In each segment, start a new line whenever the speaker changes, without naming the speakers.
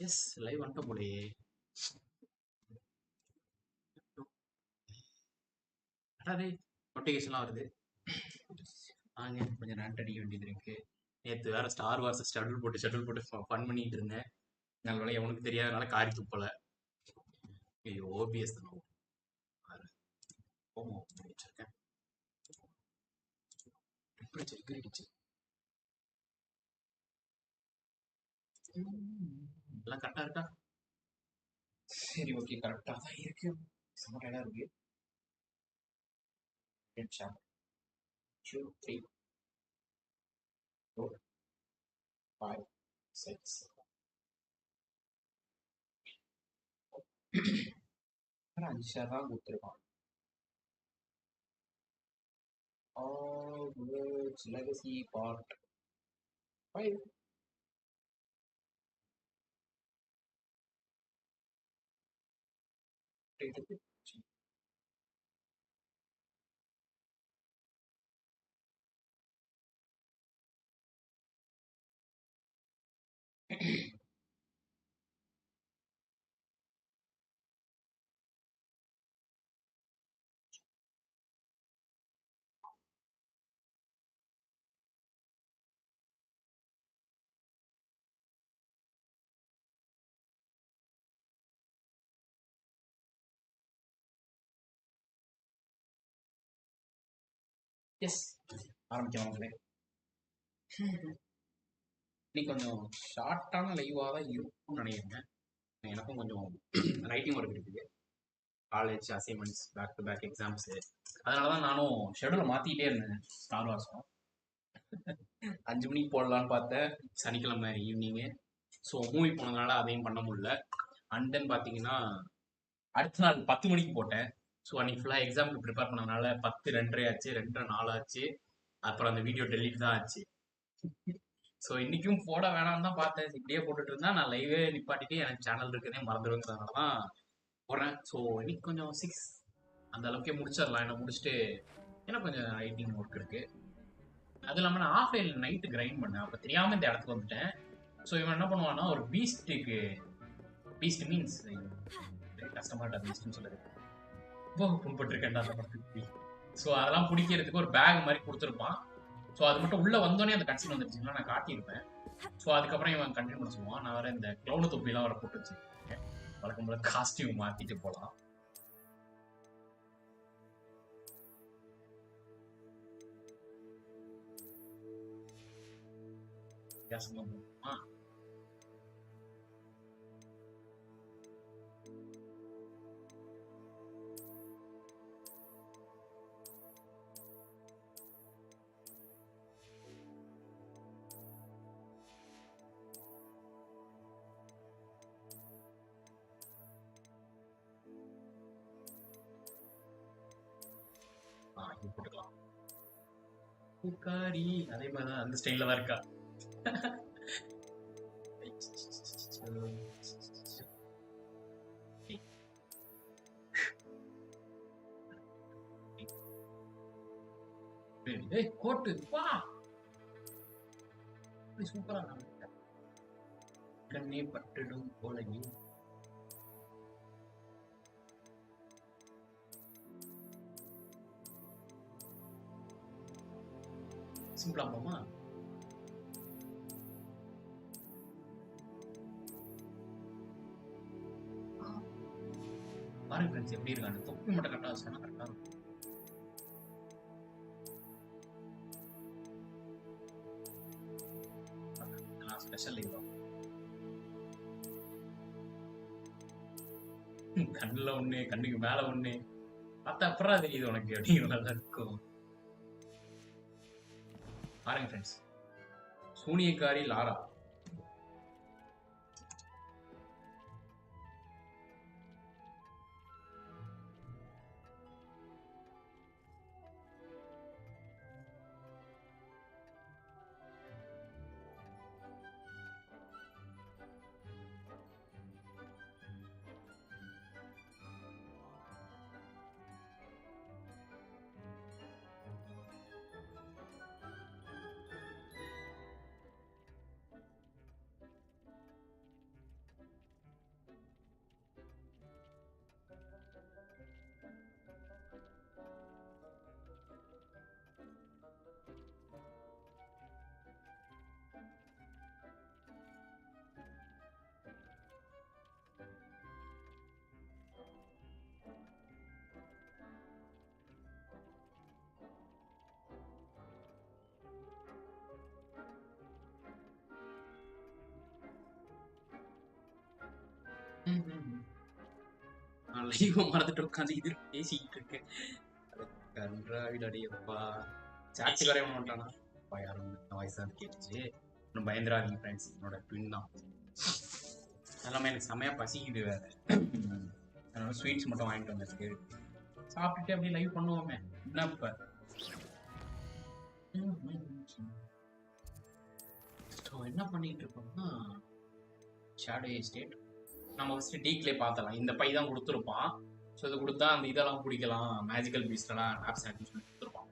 S live வந்துட்ட போலயே. அடாடே நோட்டிஃபிகேஷன்லாம் வருது. வாங்க கொஞ்சம் ரேண்ட் அடிக்க வேண்டியது இருக்கு. நேற்று வேற ஸ்டார் வார்ஸ் ஷெட்யூல் போட்டு ஃபன் பண்ணிட்டு இருந்தேன். நல்ல வேலை எவனுக்கு தெரியாதனால காரி துப்பல. ஐயோ ஓபிஎஸ் தான் வச்சிருக்கேன். எல்லாம் கரெக்டா இருக்கா? சரி ஓகே கரெக்டா தான் இருக்கு. செம்ம டயர்டா இருக்கு. 2 3 4 5 6 5 ஷேர் தான் கொடுத்துருக்கான். Hogwarts Legacy Part 5. எஸ் ஆரம்பிக்கலாம் மக்களே. இன்னைக்கு கொஞ்சம் ஷார்ட்டான லைவாக தான் இருக்கும்னு நினைக்கிறேன். எனக்கும் கொஞ்சம் ரைட்டிங் ஒர்க் இருக்குது. College assignments back to back exams. அதனால தான் நானும் ஷெடியூலை மாற்றிக்கிட்டே இருந்தேன். ஸ்டார் வார்ஸும் 5 மணிக்கு போடலான்னு பார்த்தேன் சனிக்கிழமை ஈவினிங்கு. ஸோ மூவி போனதுனால அதையும் பண்ண முடியல. அண்ட் தென் பார்த்தீங்கன்னா அடுத்த நாள் 10 மணிக்கு போட்டேன். ஸோ அன்றைக்கி ஃபுல்லாக எக்ஸாமுக்கு ப்ரிப்பேர் பண்ணதுனால 10 2:30 ஆச்சு, 2:30 4 ஆச்சு. அப்புறம் அந்த வீடியோ டெலிட் தான் ஆச்சு. ஸோ இன்றைக்கும் போட வேணாம்னு தான் பார்த்தேன். இப்படியே போட்டுட்டு இருந்தா நான் லைவே நிப்பாட்டிட்டு எனக்கு சேனல் இருக்குன்னே மறந்துடுங்கிறதுனால தான் போடுறேன். ஸோ இன்னைக்கு கொஞ்சம் 6 அந்த அளவுக்கே முடிச்சிடலாம். என்ன முடிச்சுட்டு ஏன்னா கொஞ்சம் ரைட்டிங் ஒர்க் இருக்குது. அது இல்லாமல் நான் ஆஃப்லைனில் நைட்டு கிரைண்ட் பண்ணேன். அப்போ தெரியாமல் இந்த இடத்துக்கு வந்துட்டேன். ஸோ இவன் என்ன பண்ணுவான்னா ஒரு பீஸ்ட் மீன்ஸ் கஷ்டமாட்டா பீஸ்ட்னு சொல்லுது. ரொம்ப புண்பட்டுருக்கேன்டா அந்த படத்துக்கு. ஸோ அதெல்லாம் பிடிக்கிறதுக்கு ஒரு பேக் மாதிரி கொடுத்துருப்பான். ஸோ அது மட்டும் உள்ளே வந்தோடனே அந்த கட்சியில் வந்துருச்சுன்னா நான் காட்டியிருப்பேன். ஸோ அதுக்கப்புறம் இவன் கண்டினியூ பண்ண சொல்லுவான். நான் வேறு இந்த க்ளவுனு தொப்பிலாம் வர போட்டு வச்சுருக்கேன். வழக்கம் போல காஸ்டியூம் மாற்றிட்டு போகலாம். வித்தியாசமா போட்டுக்கலாம். பூக்காரி அதே மாதிரிதான் அந்த ஸ்டைல தான் இருக்கா. கோட்டு வா சூப்பரா கண்ணே பட்டுடும் போலவே. சிம்பிளா போமா. பாருங்க ஃப்ரெண்ட்ஸ் எப்படி இருக்காங்க. தொப்பி மட்டும் கரெக்டாக வச்சுனா கரெக்டாக இருக்கும். ஸ்பெஷல் லீவா கண்ணுல ஒண்ணு கண்ணுக்கு மேல ஒண்ணு பார்த்தா அப்புறம் தெரியுது உனக்கு அப்படிங்கிறதா இருக்கும். பாருங்க ஃப்ரெண்ட்ஸ் சூனியக்காரி லாரா. நான் லைவ் மறந்துட்டு உட்காந்து இது பேசிக்கிட்டு இருக்கேன். கன்றாவிடப்பா சாட்சி வரைய மாட்டானா யாரும் வாய்ஸ் தான் கேட்டுச்சு. இன்னும் பயந்துராதீங்க ஃப்ரெண்ட்ஸ், என்னோட ட்வின் தான். எல்லாமே எனக்கு செம்மையா பசிக்குது வேற. அதனால ஸ்வீட்ஸ் மட்டும் வாங்கிட்டு வந்திருக்கு. சாப்பிட்டுட்டு அப்படியே லைவ் பண்ணுவோமே. என்ன இப்ப என்ன பண்ணிட்டு இருக்கோம்னா ஷேடோ எஸ்டேட். நம்ம ஃபர்ஸ்ட் டீக்லே பார்த்தலாம். இந்த பை தான் கொடுத்துருப்பான். ஸோ இது கொடுத்தா அந்த இதெல்லாம் பிடிக்கலாம், மேஜிக்கல் பீஸ்டெல்லாம் ஆப்ஸ் ஆக்டிவ் சொல்லி கொடுத்துருப்பான்.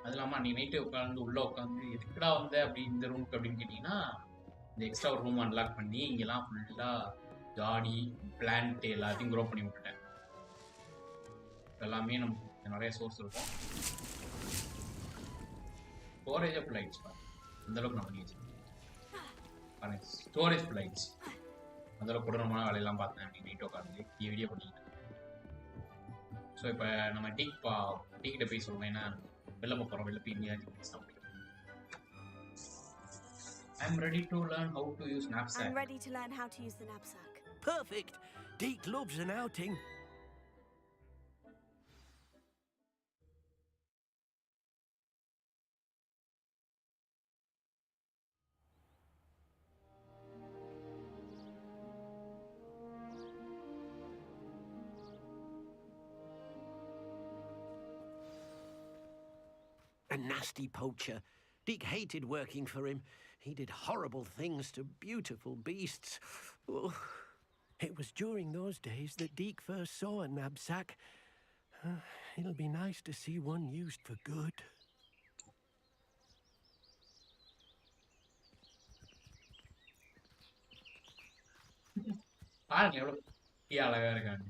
அது இல்லாமல் அன்னைக்கு நைட்டு உட்காந்து உள்ளே உட்காந்து எதுக்குடா வந்த அப்படி இந்த ரூமுக்கு அப்படின்னு கேட்டிங்கன்னா, இந்த எக்ஸ்ட்ரா ஒரு ரூம் அன்லாக் பண்ணி இங்கெல்லாம் ஃபுல்லாக காடி பிளான்ட் எல்லாத்தையும் க்ரோ பண்ணி விட்டுட்டேன். எல்லாமே நமக்கு நிறைய சோர்ஸ் இருக்கும். ஸ்டோரேஜ் ஃபுல் ஆயிடுச்சு பாருங்க, அந்தளவுக்கு நான் பண்ணி வச்சேன். ஸ்டோரேஜ் ஃபுல் ஆயிடுச்சு. அதில் கொடூரமான வேலையெல்லாம் பார்த்தேன் அப்படி நைட் உட்காந்து வீடியோ பண்ணிக்கிட்டு. ஸோ இப்போ நம்ம டீக்கிட்ட போய் சொல்லணும். ஏன்னா வெளில போகிறோம், வெளில போய் India I'm ready to learn how to use knapsack.
I'm ready to learn how to use the knapsack.
Perfect. Deke loves an outing. A nasty poacher. Deke hated working for him. He did horrible things to beautiful beasts. Oh. It was during those days that Deke first saw a knapsack. It'll be nice to see one used for good.
பாருங்க எவ்வளவு அழகா இருக்காங்க.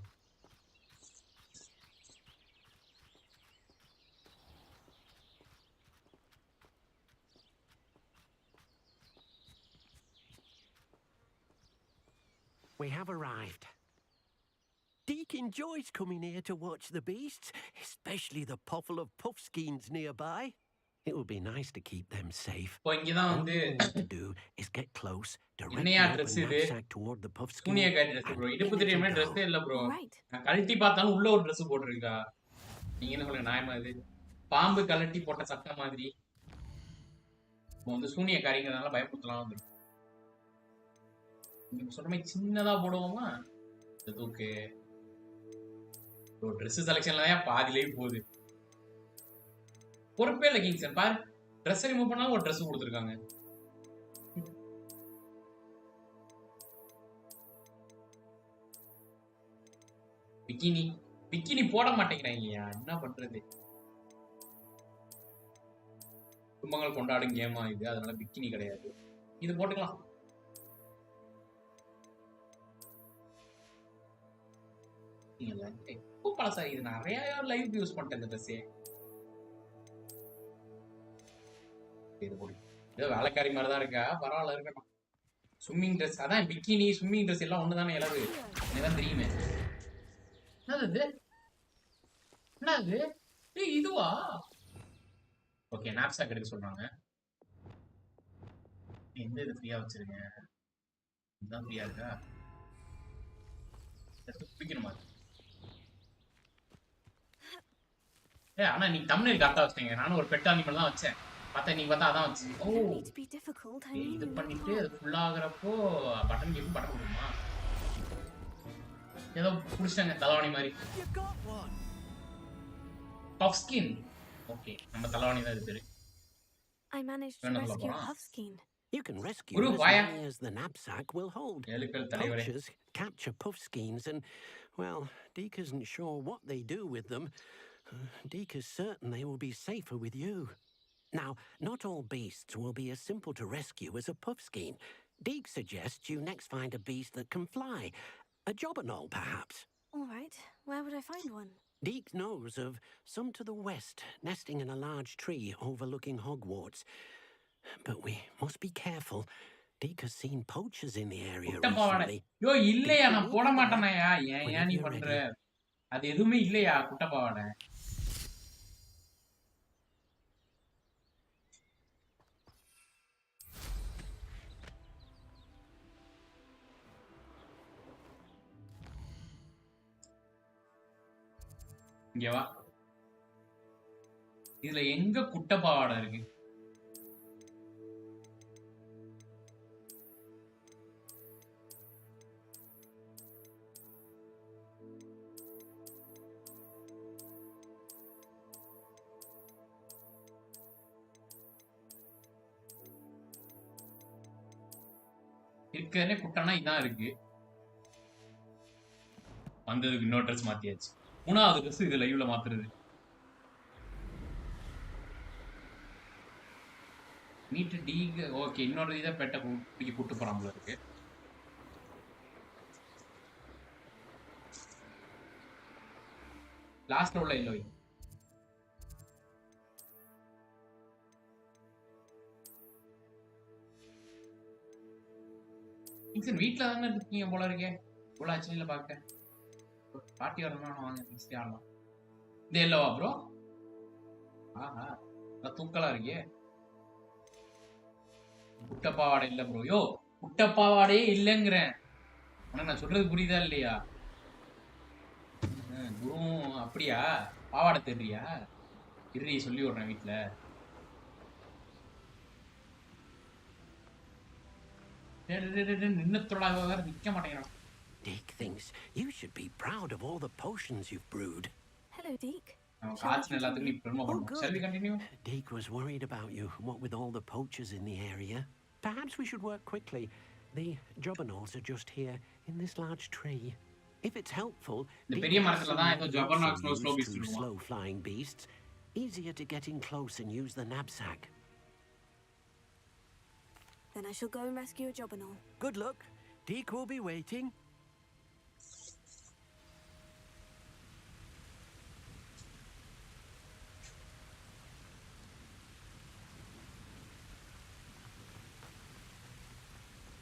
We have arrived. Deke enjoys coming here to watch the beasts, especially the potful of puffskeins nearby. It would be nice to keep them safe.
All we
have to do is get close, directly open the knapsack toward the puffskein.
dress இல்ல bro. கழட்டி பார்த்தாலும் உள்ள ஒரு Dress போட்டுருக்கா. நீங்க என்ன சொல்லுங்க, நாயமா இது பாம்பு கழட்டி போட்ட சட்டை மாதிரி. வந்து சூனியக்காரிங்கறனால பயமுறுத்தலாம் வந்து. நீங்க சொல்ற மாதிரி சின்னதா போடுவோமா? ஓகே ப்ரோ, Dress செலக்ஷன்ல தான் பாதியிலே போகுது. பொறுப்பே இல்லை கிங்சன். பாரு, Dress ரிமூவ் பண்ணாலும் ஒரு Dress கொடுத்துருக்காங்க. பிக்கினி போட மாட்டேங்கிறாங்கய்யா, என்ன பண்றது? குடும்பங்கள் கொண்டாடும் கேமா இது, அதனால பிக்கினி கிடையாது. இது போட்டுக்கலாம். பழசா இது நிறைய லைவ் யூஸ் பண்ணிட்டேன் இந்த ட்ரெஸ்ஸே. இது போடு, ஏதோ வேலைக்காரி மாதிரி தான் இருக்கா, பரவாயில்ல இருக்கட்டும். ஸ்விம்மிங் ட்ரெஸ், அதான் பிக்கினி ஸ்விம்மிங் ட்ரெஸ் எல்லாம் ஒன்று தானே எல்லாரும், எனக்கு தெரியுமே. என்னது என்னது இதுவா? ஓகே, நாப்சாக் எடுக்க சொல்றாங்க. எந்த இது ஃப்ரீயா வச்சிருங்க, இதுதான் ஃப்ரீயா இருக்கா? பிடிக்கணுமா? ஆனா நீ தமிழ் கரெக்டா வச்சீங்க. நானும் ஒரு பெட் அனிமல் தான் வச்சேன். பார்த்தா நீங்க பார்த்தா அதான் வச்சு. ஓ, இது பண்ணிட்டு அது ஃபுல் ஆகுறப்போ பட்டன் கேம் பட்டன் கொடுக்குமா? ஏதோ புடிச்சாங்க தலவாணி மாதிரி. பஃப்ஸ்கின். ஓகே, நம்ம தலவாணி தான் இது.
I managed to rescue Puffskein.
You can rescue as many as the knapsack will hold. Poachers capture Puffskeins and, well, Deke isn't sure what they do with them. Deke is certain they will be safer with you. Now, not all beasts will be as simple to rescue as a Puffskein. Deke suggests you next find a beast that can fly. A jobberknoll, perhaps.
All right. Where would I find one?
Deke knows of some to the west, nesting in a large tree overlooking Hogwarts. But we must be careful. Deke has seen poachers in the area recently.
யோ இல்லையா, நான் போட மாட்டேனாயா? ஏன் நீ பண்ற? அது எதுவுமே இல்லையா குட்டப்பாவாட? இங்க வா. இதுல எங்க குட்டை பாவாடை இருக்கு? இருக்கிறதே குட்டனா இதான் இருக்கு. வந்ததுக்கு இன்னொரு ட்ரெஸ் மாத்தியாச்சு. 3வது ட்ரெஸ் இது லைவ்ல மாத்துறது. நீட் டீக் ஓகே. இன்னொரு இதை பெட்டை குடிக்க கூட்டு போறாங்களா இருக்கு. லாஸ்ட்ல உள்ள இல்லை வீட்டுல தானே இருக்கீங்க போல இருக்கே. இவ்வளவு ஆச்சரியல பாக்க. பாட்டி வரணும் வாங்க ஆடலாம். இது இல்லவா ப்ரோ? ஆஹா தூக்கலா இருக்கே. குட்டப்பாவாடை இல்ல ப்ரோ. யோ குட்டப்பாவாடையே இல்லைங்கிறேன். ஆனா நான் சொல்றது புரியுதா இல்லையா? குரு அப்படியா? பாவாடை தெரியா? இறுதி சொல்லி விடுறேன் வீட்டுல.
Deke thinks you should be proud of all the potions you've brewed.
Hello, Deke.
Oh, good. Shall we continue? Deke was worried about you, what with all the poachers in the area. Perhaps we should work quickly. The jobberknolls are just here in this large tree. If it's helpful, slow-flying beasts, easier to get in close and use the knapsack.
Then I shall go and rescue a jobberknoll.
Good luck. Deke will be waiting.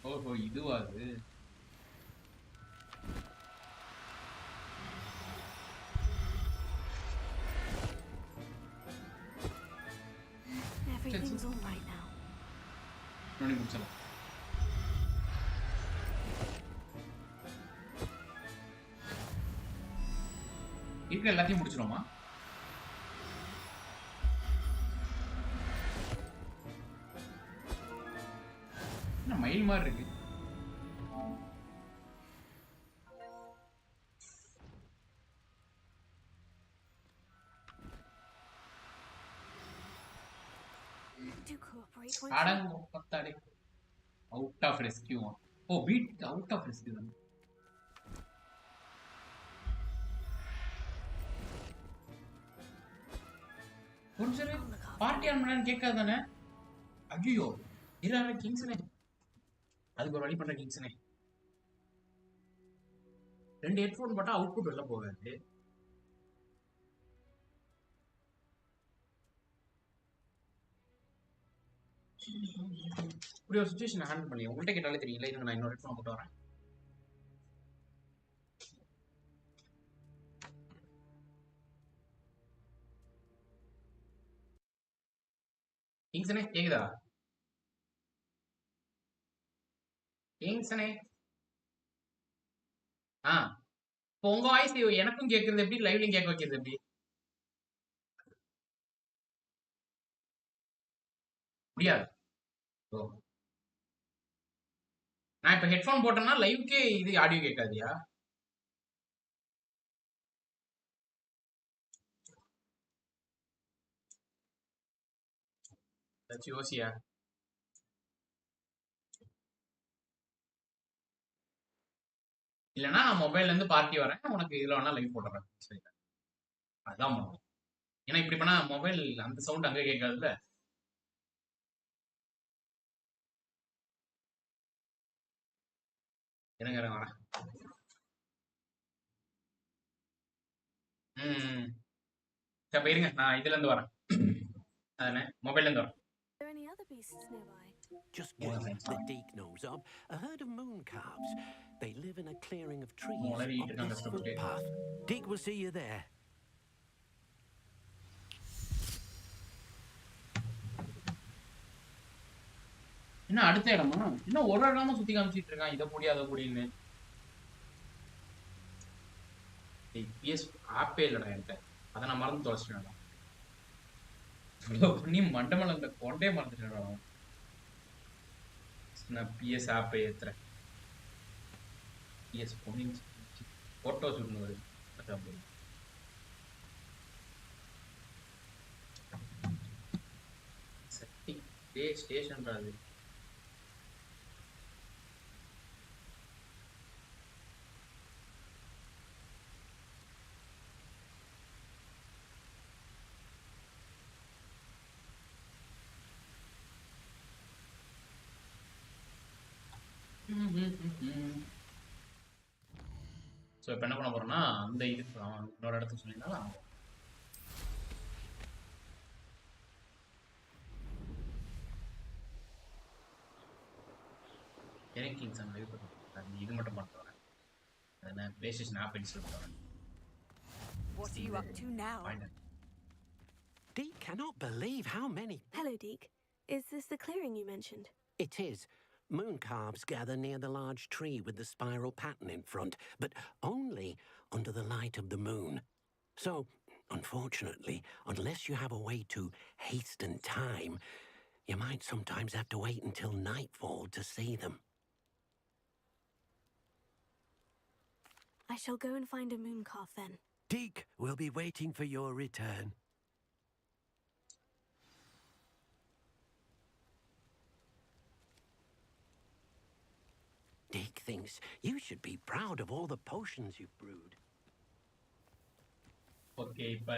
ஓஹோ இதுவா அது?
Everything's all right now.
நோனி முடிச்சலாம். இருக்கிற எல்லாத்தையும் முடிச்சிரோமா? என்ன மயில் மாதிரி இருக்கு. Out of rescue. Oh, beat out of rescue. கொஞ்சம் பார்ட்டி ஆன் பண்ணான்னு கேட்காதானே? ஐயோ இரான கிங்ஸ்னே. அதுக்கு ஒரு வழி பண்ற கிங்ஸ்னே. 2 ஹெட்போன் போட்டா அவுட்புட் வெளில போகாது. இப்படி ஒரு சிச்சுவேஷன் ஹேண்டில் பண்ணி உங்கள்கிட்ட கேட்டாலே தெரியல. இதுங்க நான் இன்னொரு ஹெட்ஃபோன் போட்டு வரேன். கிங்ஸ்னே கேக்குதா? கிங்ஸ்னே இப்போ உங்க வாய்ஸ் எனக்கும் கேட்கறது எப்படி, லைவ்லையும் கேட்க வைக்கிறது எப்படி? முடியாது. நான் இப்ப ஹெட்போன் போட்டேன்னா லைவ்க்கே இது ஆடியோ கேட்காதியா? யோசியா இல்லைன்னா நான் மொபைல்ல இருந்து பார்ட்டி வரேன், உனக்கு இதுல வேணா லைவ் போட்டுறேன். சரி அதான் பண்ணுவோம். ஏன்னா இப்படி பண்ணா மொபைல் அந்த சவுண்ட் அங்கே கேட்காதுல்ல. இருங்க வரேன். சரி இருங்க நான் இதுல இருந்து வரேன். அதானே மொபைல்ல இருந்து வரேன்.
Just one that Deke knows of, a herd of moon calves. They live in a clearing of trees up this footpath. Deke will see you there.
என்ன அடுத்த இடமா? இன்னும் ஒரு இடமா சுத்தி காமிச்சிட்டு இருக்கான். இதை போடி அதை போடின்னு. PS ஆப்பே இல்லடா என்கிட்ட. அதை நான் மறந்து தொலைச்சிட்டேன். இவ்வளோ பண்ணி மண்டமல அந்த கொண்டே மறந்துட்டேன். நான் பிஎஸ் ஆப்பை ஏற்றுறேன். பிஎஸ் பொண்ணு ஃபோட்டோஸ் ஒன்று வருது. அதான் செட்டிங் ஸ்டேஷன்றாது. ஸோ இப்போ என்ன பண்ண போறோம்னா அந்த இதுக்கு இன்னொரு இடத்துக்கு சொல்லியிருந்தாலும் எனக்கு எக்ஸாம் லைவ் பண்ணுறேன். இது மட்டும் பண்ணுறேன். நான் PlayStation ஆப் இன்ஸ்டால் பண்ணுறேன்.
What are you up to now?
Deke cannot believe how many...
Hello, Deke. Is this the clearing you mentioned?
It is. Moon calves gather near the large tree with the spiral pattern in front, but only under the light of the moon. So, unfortunately, unless you have a way to hasten time, you might sometimes have to wait until nightfall to see them.
I shall go and find a moon calf then.
Deke will be waiting for your return.
Deke thinks you should be proud of all the potions you've brewed.
Okay, இப்போ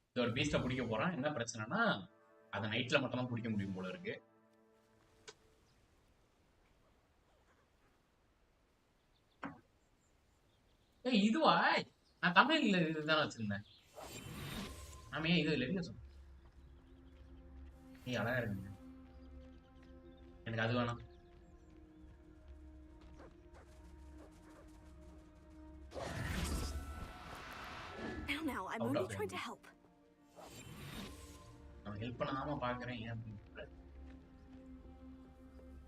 இந்த ஒரு பீஸ்ட்டை பிடிக்க போகிறான். என்ன பிரச்சனைனா அதை நைட்டில் மட்டும் தான் பிடிக்க முடியும் போல இருக்கு. ஏய் இதுவா? நான் தமிழ்ல இதுதானே வச்சிருந்தேன். நாம ஏன் இது இல்லைன்னு சொன்னேன். நீ அழகா இருக்குங்க. எனக்கு அது வேணாம்.
Now, I'm only trying to help.
நான் ஹெல்ப் பண்ணாம பாக்குறேன். ஏன் அப்படி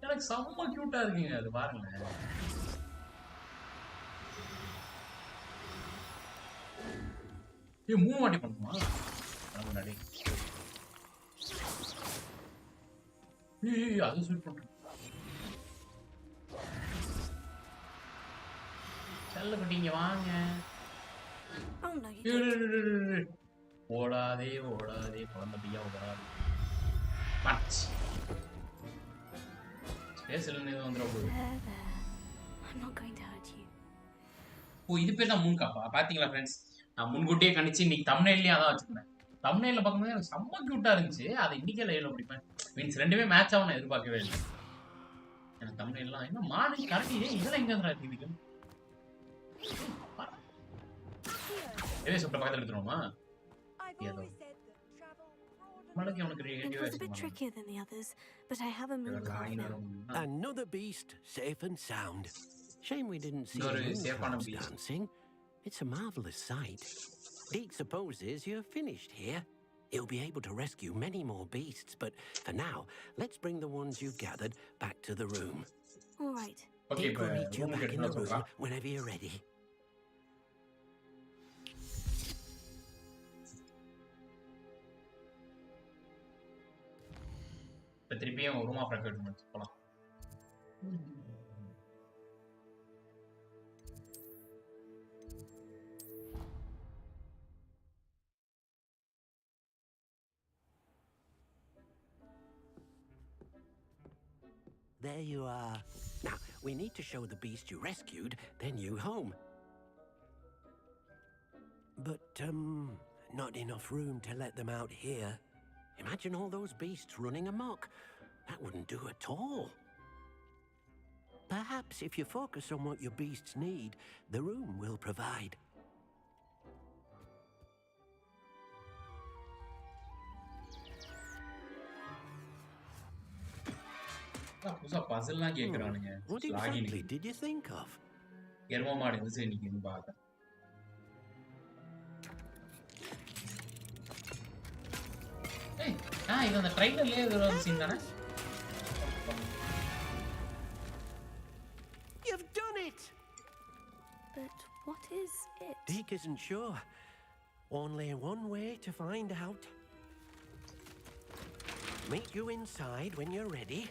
எனக்கு செம்ம கியூட்டா இருக்குங்க. அது பாருங்க. ஏய் 3 வாட்டி பண்ணுமா? முன்னாடி ஏய் அது ஸ்வீட் பண்றேன். செல்ல குட்டிங்க வாங்க.
Oh no, you don't.
ஓடாதே ஓடாதே குழந்தை பியா ஓடாது. பட்ச் ஸ்பேஸ்ல இருந்து வந்துற போகுது.
I'm not going to hurt you.
ஓ இது பேர் தான் மூன் காப்பா. பாத்தீங்களா ஃப்ரெண்ட்ஸ், நான் முன்கூட்டியே கணிச்சு இன்னைக்கு தம்ப்நெயில்லையே அதான் வச்சிருந்தேன். தம்ப்நெயில்ல பார்க்கும்போது எனக்கு செம்ம கியூட்டா இருந்துச்சு. அதை இன்னைக்கே லைவ்ல பிடிப்பேன். மீன்ஸ் ரெண்டுமே மேட்ச் ஆகும் நான் எதிர்பார்க்கவே இல்லை. எனக்கு தம்ப்நெயில்லாம் இன்னும் மாடு கரெக்ட். இதெல்லாம் எங்க இருந்தா இருக்கு? ஏதே சொல்ற பக்கத்துல எடுத்துருவோமா?
It was a bit trickier than the others, but I have a moon calf now.
Another beast, safe and sound.
Shame we didn't see moon calves dancing. It's a marvelous sight. Deke supposes you're finished here. He'll be able to rescue many more beasts, but for now, let's bring the ones you've gathered back to the room.
All right.
Okay,
Deke will meet you back in the room whenever you're ready.
திருப்பியும் room of record போலாம்.
There you are. Now, we need to show the beast you rescued their new home.
But, not enough room to let them out here.
Imagine all those beasts running amok. That wouldn't do at all.
Perhaps if you focus on what your beasts need, the room will provide.
புதுசா பசில்லாம் கேக்குறானுங்க.
What exactly did you think of?
எரும மாடு இருந்துச்சு இன்னைக்கு பார்த்தேன். ஏய் இது அந்த ட்ரைலர்லயே ஒரு scene தானே?
You've done it!
But what is it?
Deke isn't sure. Only one way to find out. Meet you inside when you're ready.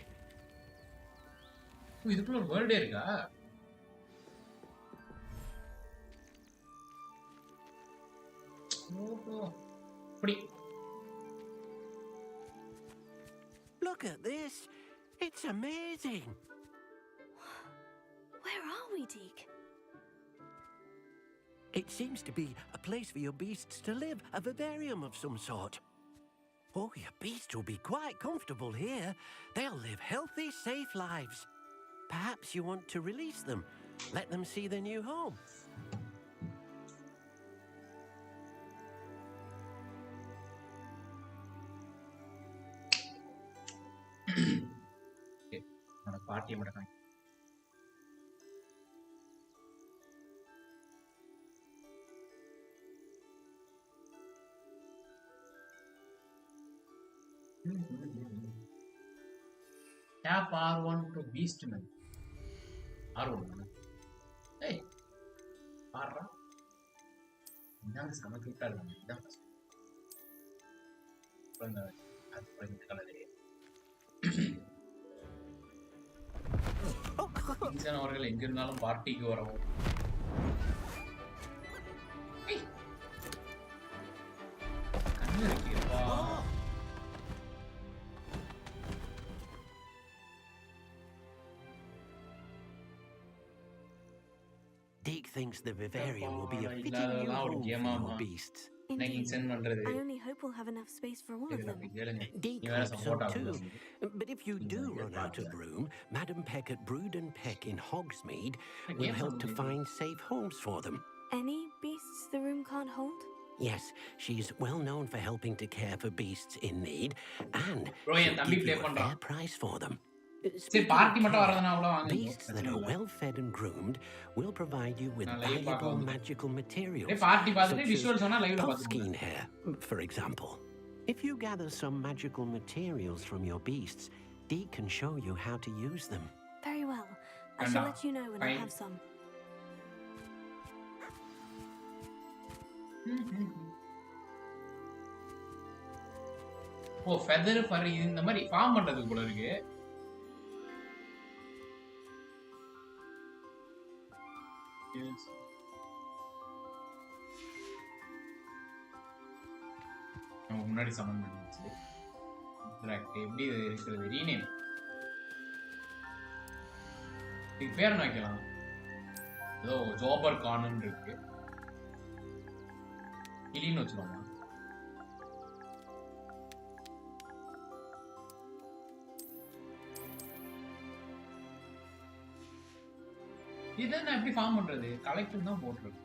இதுக்குள்ள ஒரு வேர்ல்டே இருக்கா? ஓஹோ. அப்படி.
Look at this. It's amazing.
Where are we, Deke?
It seems to be a place for your beasts to live, a vivarium of some sort. Oh, your beasts will be quite comfortable here. They'll live healthy, safe lives. Perhaps you want to release them. Let them see their new home.
Party மட்டும் Tap R1 to Beastman. R1. Hey. R1. இதான் சம கியூட்டா இருக்கு. இதான் கொஞ்சம் அது கொஞ்சம் கலரே. இன்சான் அவர்கள் எங்க இருந்தாலும் பார்ட்டிக்கு வரவும். கண்ணு இருக்கேப்பா.
Deke thinks the vivarium will be a fitting new home for your beasts.
I only hope we'll have enough space for all of them.
Deke hopes so too. But if you do run out of room, Madam Peck at Brood and Peck in Hogsmeade will help to find safe homes for them.
Any beasts the room can't hold?
Yes, she's well known for helping to care for beasts in need, and
she'll
give you a fair price for them. Beasts that are well fed and groomed will provide you with valuable magical materials, such as puffskein hair, for example. If you gather some magical materials from your beasts, Dee can show you how to use them.
Very well. I shall let you know when I have some.
Oh feather fur இந்த மாதிரி form பண்றது போல இருக்கு. முன்னாடி சமன் பண்ணிச்சு. எப்படி இருக்கிறது rename இதுக்கு பேர் என்ன வைக்கலாம்? ஏதோ ஜோபர் கார்னு இருக்கு. கிளின்னு வச்சுக்கோங்க. இதை நான் எப்படி ஃபார்ம் பண்றது? கலெக்டர் தான் போட்டுருக்கு.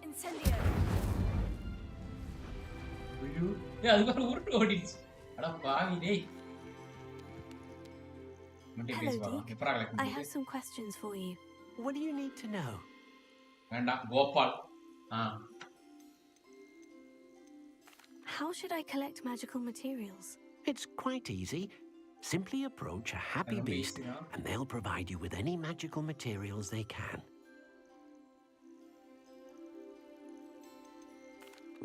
அதுக்கு ஒரு உருட்டு ஓடிச்சு. அட பாவி டேய்.
Hello, Deke. I have some questions for you.
What do you need to know?
வேண்டாம் Gopal.
How should I collect magical materials?
It's quite easy. Simply approach a happy beast and they'll provide you with any magical materials they can.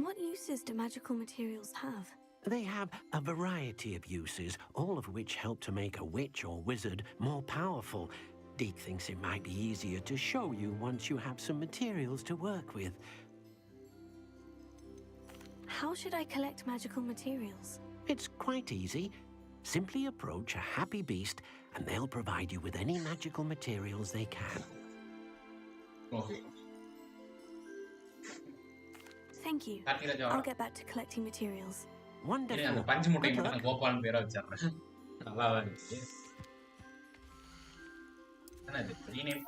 What uses do magical materials have?
They have a variety of uses, all of which help to make a witch or wizard more powerful. Deke thinks it might be easier to show you once you have some materials to work with.
How should I collect magical materials?
It's quite easy. Simply approach a happy beast and they'll provide you with any magical materials they can.
Okay.
Thank you. I'll get back to collecting materials.
Wonderful.
அந்த பஞ்சு முட்டை மட்டும் கோபால்னு பேரா வச்சாறேன். நல்லா தான் இருக்கு. என்னது rename?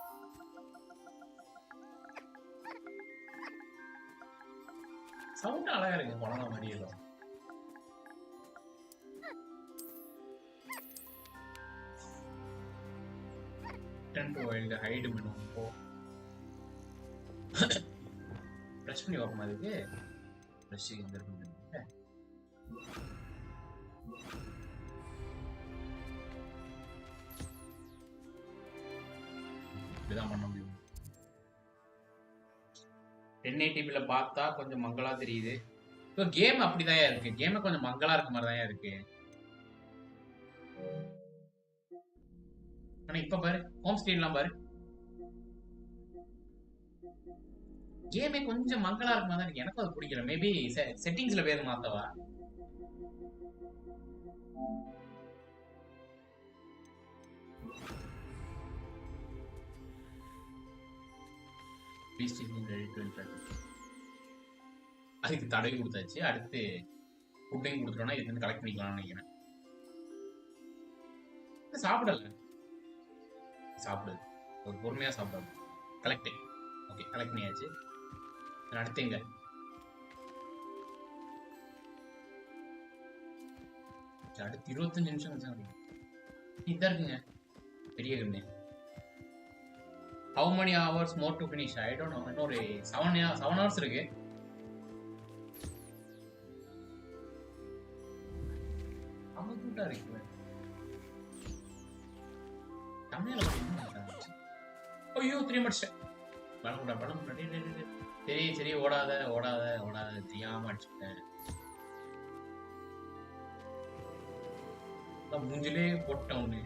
Sound அழகா இருக்கு குழந்தை மாதிரி ஏதோ. Return to wild hide menu போ. பிரஸ் பண்ணி பார்ப்போம் அதுக்கு. பிரஸ் இங்க இருக்கு. இப்படிதான் பண்ண முடியும். 1080p பார்த்தா கொஞ்சம் மங்களா தெரியுது. இப்போ கேம் அப்படிதான் இருக்கு. கேம் கொஞ்சம் மங்களா இருக்க மாதிரி தான் இருக்கு. ஆனா இப்ப பாரு ஹோம் ஸ்கிரீன்லாம் பாரு. கேமே கொஞ்சம் மங்களா இருக்க மாதிரி தான் இருக்கு. எனக்கு அது பிடிக்கல. மேபி செட்டிங்ஸ்ல பேர் மாத்தவா. அதுக்கு தடவை கொடுத்தாச்சு. அடுத்து ஃபுட்டையும் கொடுத்துட்டோம்னா இதுக்கு கலெக்ட் பண்ணிக்கலாம்னு நினைக்கிறேன். சாப்பிடல, சாப்பிடுது ஒரு பொறுமையா சாப்பிடாது. கலெக்ட். ஓகே, கலெக்ட் பண்ணியாச்சு. அடுத்து எங்க அடுத்து 25 நிமிஷம் இதான் இருக்குங்க பெரிய கண்ணு. How many hours more to finish? I don't know. இன்னொரு 7 hours இருக்கு. அமகுட்டா இருக்கு. தமிழ்ல ஐயோ 3 மினிட்ஸ். பணம் சரி ஓடாத தெரியாம அடிச்சுட்டேன். மூஞ்சிலே போட்டவனு.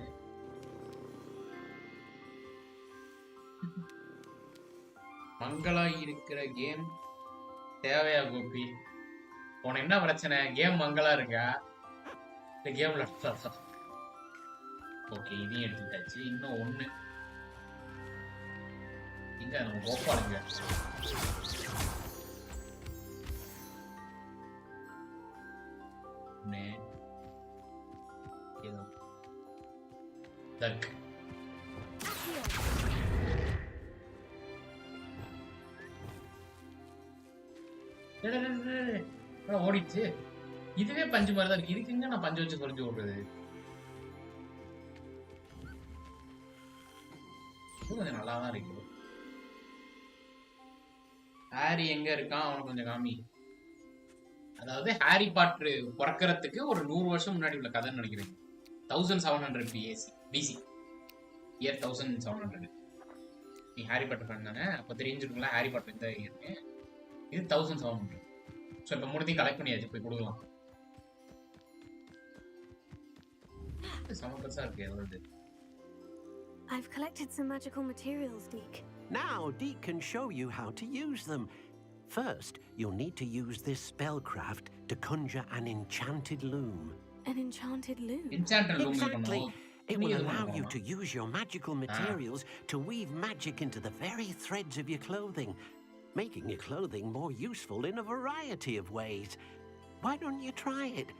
மங்களா இருக்கிற கேம் தேவையா கோபி? உனக்கு என்ன பிரச்சனை? கேம் மங்களா இருக்கா? இந்த கேம்ல ஓகே, இதையும் எடுத்துட்டாச்சு. இன்னும் ஒண்ணு இங்க நம்ம கோபாலுங்க. தர்க் ஓடிச்சு. இதுவே பஞ்சு மாதிரி தான் இருக்கு. இதுக்குங்க நான் பஞ்சு வச்சு குறைஞ்சு ஓடுறது. கொஞ்சம் நல்லா தான் இருக்கு. ஹாரி எங்க இருக்கான்? அவனுக்கு கொஞ்சம் காமி. அதாவது ஹாரி பாட்டர் பிறக்கிறதுக்கு ஒரு 100 வருஷம் முன்னாடி உள்ள கதைன்னு நினைக்கிறேன். 1700 BC இயர் 1700. நீ ஹாரி பாட்டர் ஃபேன் தானே? அப்போ தெரிஞ்சிருக்குங்களா ஹாரி பாட்டர் இந்த இயர்னு. இது 1700. ஸோ இப்போ மூணுத்தையும் கலெக்ட் பண்ணியாச்சு, போய் கொடுக்கலாம். சம பெருசா இருக்கு. எவ்வளவு?
I've collected some magical materials, Deke.
Now Deke can show you how to use them. First, you'll need to use this spellcraft to conjure an enchanted loom.
An enchanted loom?
Enchanted loom.
Exactly. It will allow you to use your magical materials to weave magic into the very threads of your clothing, making your clothing more useful in a variety of ways. Why don't you try it?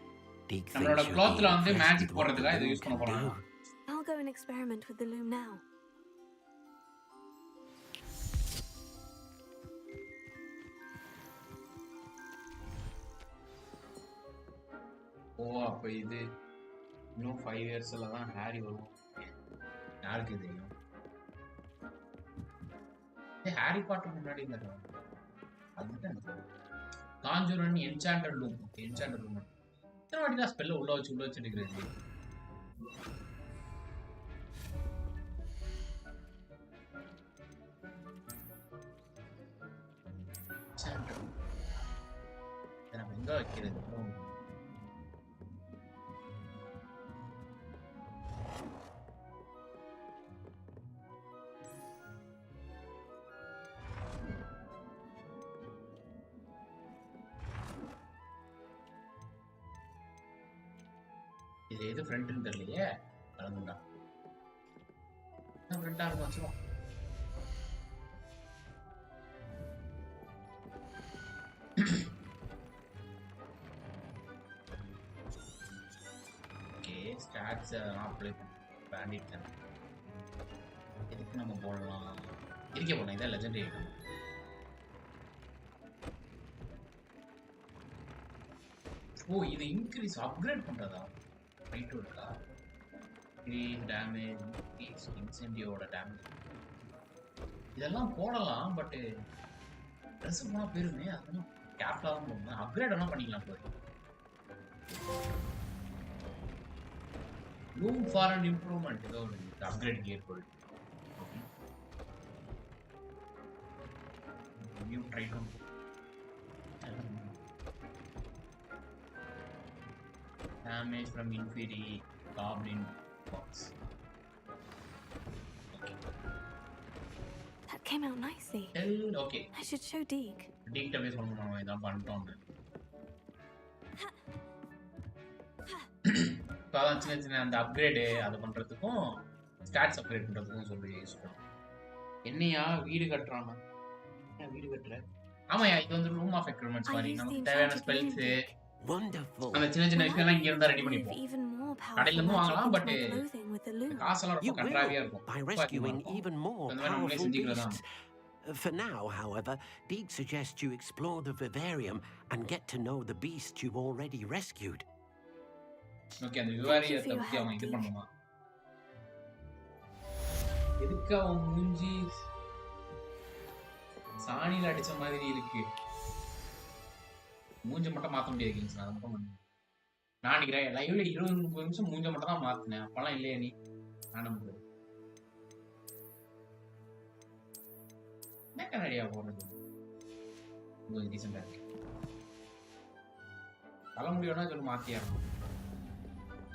Deke thinks you'll be impressed with what the loom can do.
I'll go and experiment with the loom now.
ஓ, அப்ப இது இன்னும் 5 இயர்ஸ்ல தான் Harry வரும். யாருக்கு தெரியும்? Harry Potter முன்னாடி இருந்தாரு. அதுதான் காஞ்சூரன் என்சாண்டட் லூம். என்சாண்டட் லூம் எத்தனை வாட்டி தான் ஸ்பெல்ல உள்ள வச்சு எடுக்கிறது? எங்க வைக்கிறது? இது எது ஃப்ரண்ட்னு தெரியலையே. கலந்துடா ஃப்ரண்டா இருக்கும் வச்சுக்கோ. ஓகே, ஸ்டாட்ஸ் அப்ளை பண்ணிட்டேன். இதுக்கு நம்ம போடலாம். இருக்க போடலாம். இதான் லெஜெண்டரி ஐட்டம். ஓ, இது இன்க்ரீஸ் அப்கிரேட் பண்றதா? ரைட் இருக்கா? டேமேஜ் இன்சென்டிவோட டேமேஜ் இதெல்லாம் போடலாம். பட் ட்ரெஸ் போனா போயிருமே. அதெல்லாம் கேப்டா தான் போடணும். அப்கிரேட் எல்லாம் பண்ணிக்கலாம். போய் லூம் ஃபார் அண்ட் இம்ப்ரூவ்மெண்ட் ஏதோ ஒரு அப்கிரேட் கியர் போல். நியூ ட்ரை பண்ணு. damage from inferi goblin box.
That came out nicely.
Okay.
I should show Deke.
Deke tabbe solluvom idan பண்ணிட்டோம். அதான் சின்ன சின்ன அந்த அப்கிரேடு அது பண்றதுக்கும் ஸ்டாட்ஸ் அப்கிரேட் பண்றதுக்கும் சொல்லி யூஸ் பண்ணுவோம். என்னையா வீடு கட்டுறானா? வீடு கட்டுற? ஆமாயா இது வந்து ரூம் ஆஃப் எக்யூப்மெண்ட்ஸ் மாதிரி நமக்கு தேவையான ஸ்பெல்ஸ் அந்த சின்ன சின்ன விஷயம்லாம் இங்க இருந்தா ரெடி பண்ணிப்போம். கடையில இருந்து வாங்கலாம் பட் காசெல்லாம் ரொம்ப கன்றாவியா இருக்கும்.
By rescuing even more powerful beasts. For now, however, Deke suggests you explore the vivarium and get to know the beast you've already rescued.
Okay, அந்த விவாரியத்தை பத்தி அவன் இது பண்ணுமா? எதுக்கு அவன் மூஞ்சி சாணியில அடிச்ச மாதிரி இருக்கு? மூஞ்சி மட்டும் மாத்த முடியாது கிங்ஸ், நான் மட்டும் பண்ணேன். நான் நினைக்கிறேன் லைவ்ல 20-30 நிமிஷம் மூஞ்ச மட்டும் தான் மாத்தினேன். அப்பெல்லாம் இல்லையா நீ? நான் நம்புறேன். என்ன கனடியா போறது? கொஞ்சம் டீசெண்டா இருக்கு. தலை முடியும்னா சொல்லி மாத்தியா இருக்கும்.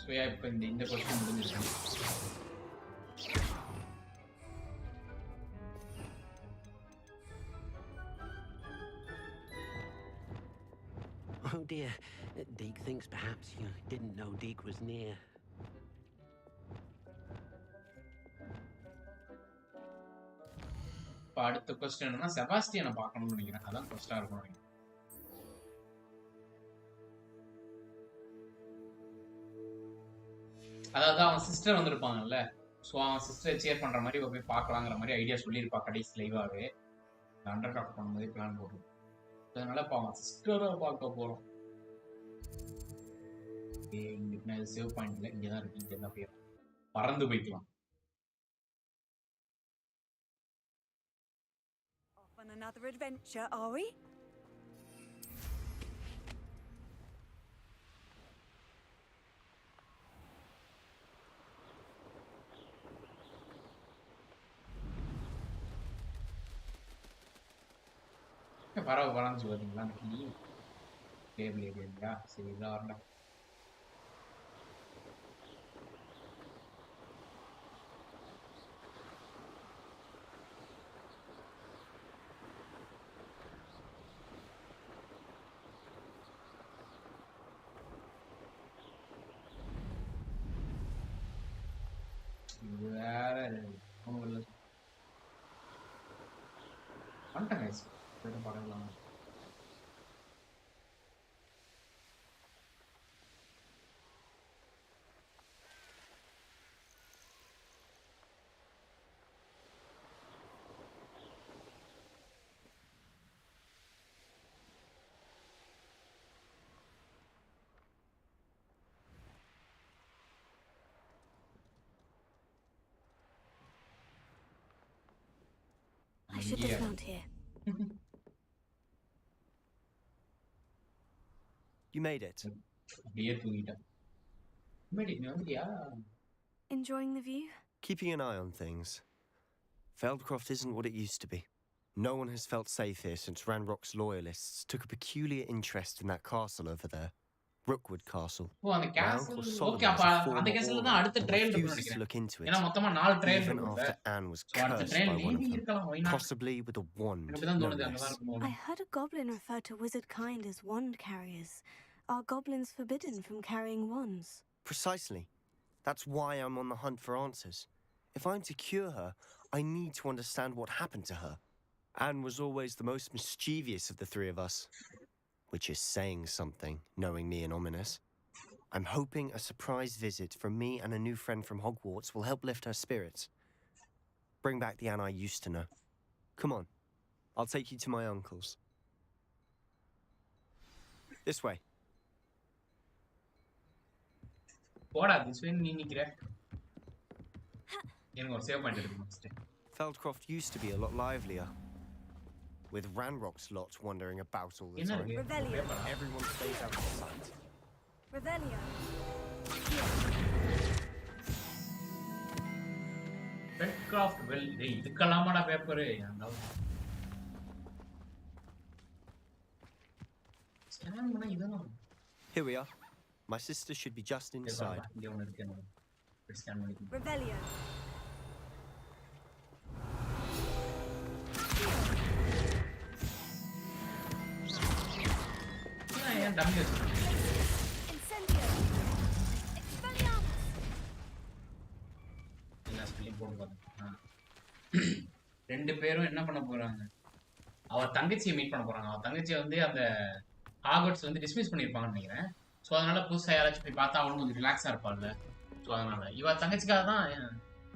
ஸோ இப்போ இந்த கொஸ்டின் முடிஞ்சிருச்சு.
Oh dear, Deke thinks perhaps you didn't know Deke was near.
இப்போ அடுத்த கொஸ்டின் என்னன்னா செபாஸ்டியனை பார்க்கணும்னு நினைக்கிறேன். அதான் கொஸ்டா இருக்கும் நினைக்கிறேன். அதாவது அவன் சிஸ்டர் வந்திருப்பாங்கல்ல, ஸோ அவன் சிஸ்டரை சேர் பண்ற மாதிரி போய் பார்க்கலாங்கிற மாதிரி ஐடியா சொல்லியிருப்பா கடைசி லைவாகவே. அண்டர் கிராஃப்ட் பண்ணும்போதே பிளான் போடுறோம். அதனால இப்போ அவன் சிஸ்டரை பார்க்க போறோம். இங்க சேவ் பாயிண்ட்ல இங்கே தான் இருக்கு, இங்கே தான் போயிடும், பறந்து போய்க்கலாம்.
On another adventure, are we?
பரவாயில்ல பார்த்தீங்களா அந்த கிளி டேபிள் இல்லையா? சரி இதான் வரல. இது வேற வந்துட்டேன் கைஸ். படலாம்
I should dismount here.
You made it.
Enjoying the view?
Keeping an eye on things. Feldcroft isn't what it used to be. No one has felt safe here since Ranrock's loyalists took a peculiar interest in that castle over there. Rookwood Castle.
Oh, the castle. Okay, அந்த castle தான் அடுத்த trial இருக்குன்னு நினைக்கிறேன். ஏன்னா மொத்தமா 4 trial
even
இருக்குல்ல.
after Anne was cursed by one of them, possibly with a wand. No less.
I heard a goblin refer to wizard kind as wand carriers. Are goblins forbidden from carrying wands?
Precisely. That's why I'm on the hunt for answers. If I'm to cure her, I need to understand what happened to her. Anne was always the most mischievous of the three of us. Which is saying something, knowing me and ominous. I'm hoping a surprise visit from me and a new friend from Hogwarts will help lift her spirits. Bring back the Anne I used to know. Come on, I'll take you to my uncle's. This way.
போடா this way நீ நிக்கிற. எனக்கு ஒரு save point எடுக்கணும் first.
Feldcroft used to be a lot livelier. With Ranrock's lot wandering about all the time.
Revelio.
Everyone stays out of sight.
Revelio.
Feldcroft well இதுக்கலாமாடா paper ஏன்டா scan பண்ணா இதுதான்.
Here we are. My sister should be just inside.
Revelio. Incendio. Expelliarmus.
ரெண்டு பேரும் என்ன பண்ண போறாங்க? அவ தங்கச்சியை மீட் பண்ண போறாங்க. அவ தங்கச்சியை வந்து அந்த ஹாக்வர்ட்ஸ் வந்து டிஸ்மிஸ் பண்ணிருப்பாங்கன்னு நினைக்கிறேன். ஸோ அதனால புதுசா யாராச்சும் போய் பார்த்தா அவளும் கொஞ்சம் ரிலாக்ஸா இருப்பாள்ல. ஸோ அதனால இவ தங்கச்சிக்காக தான்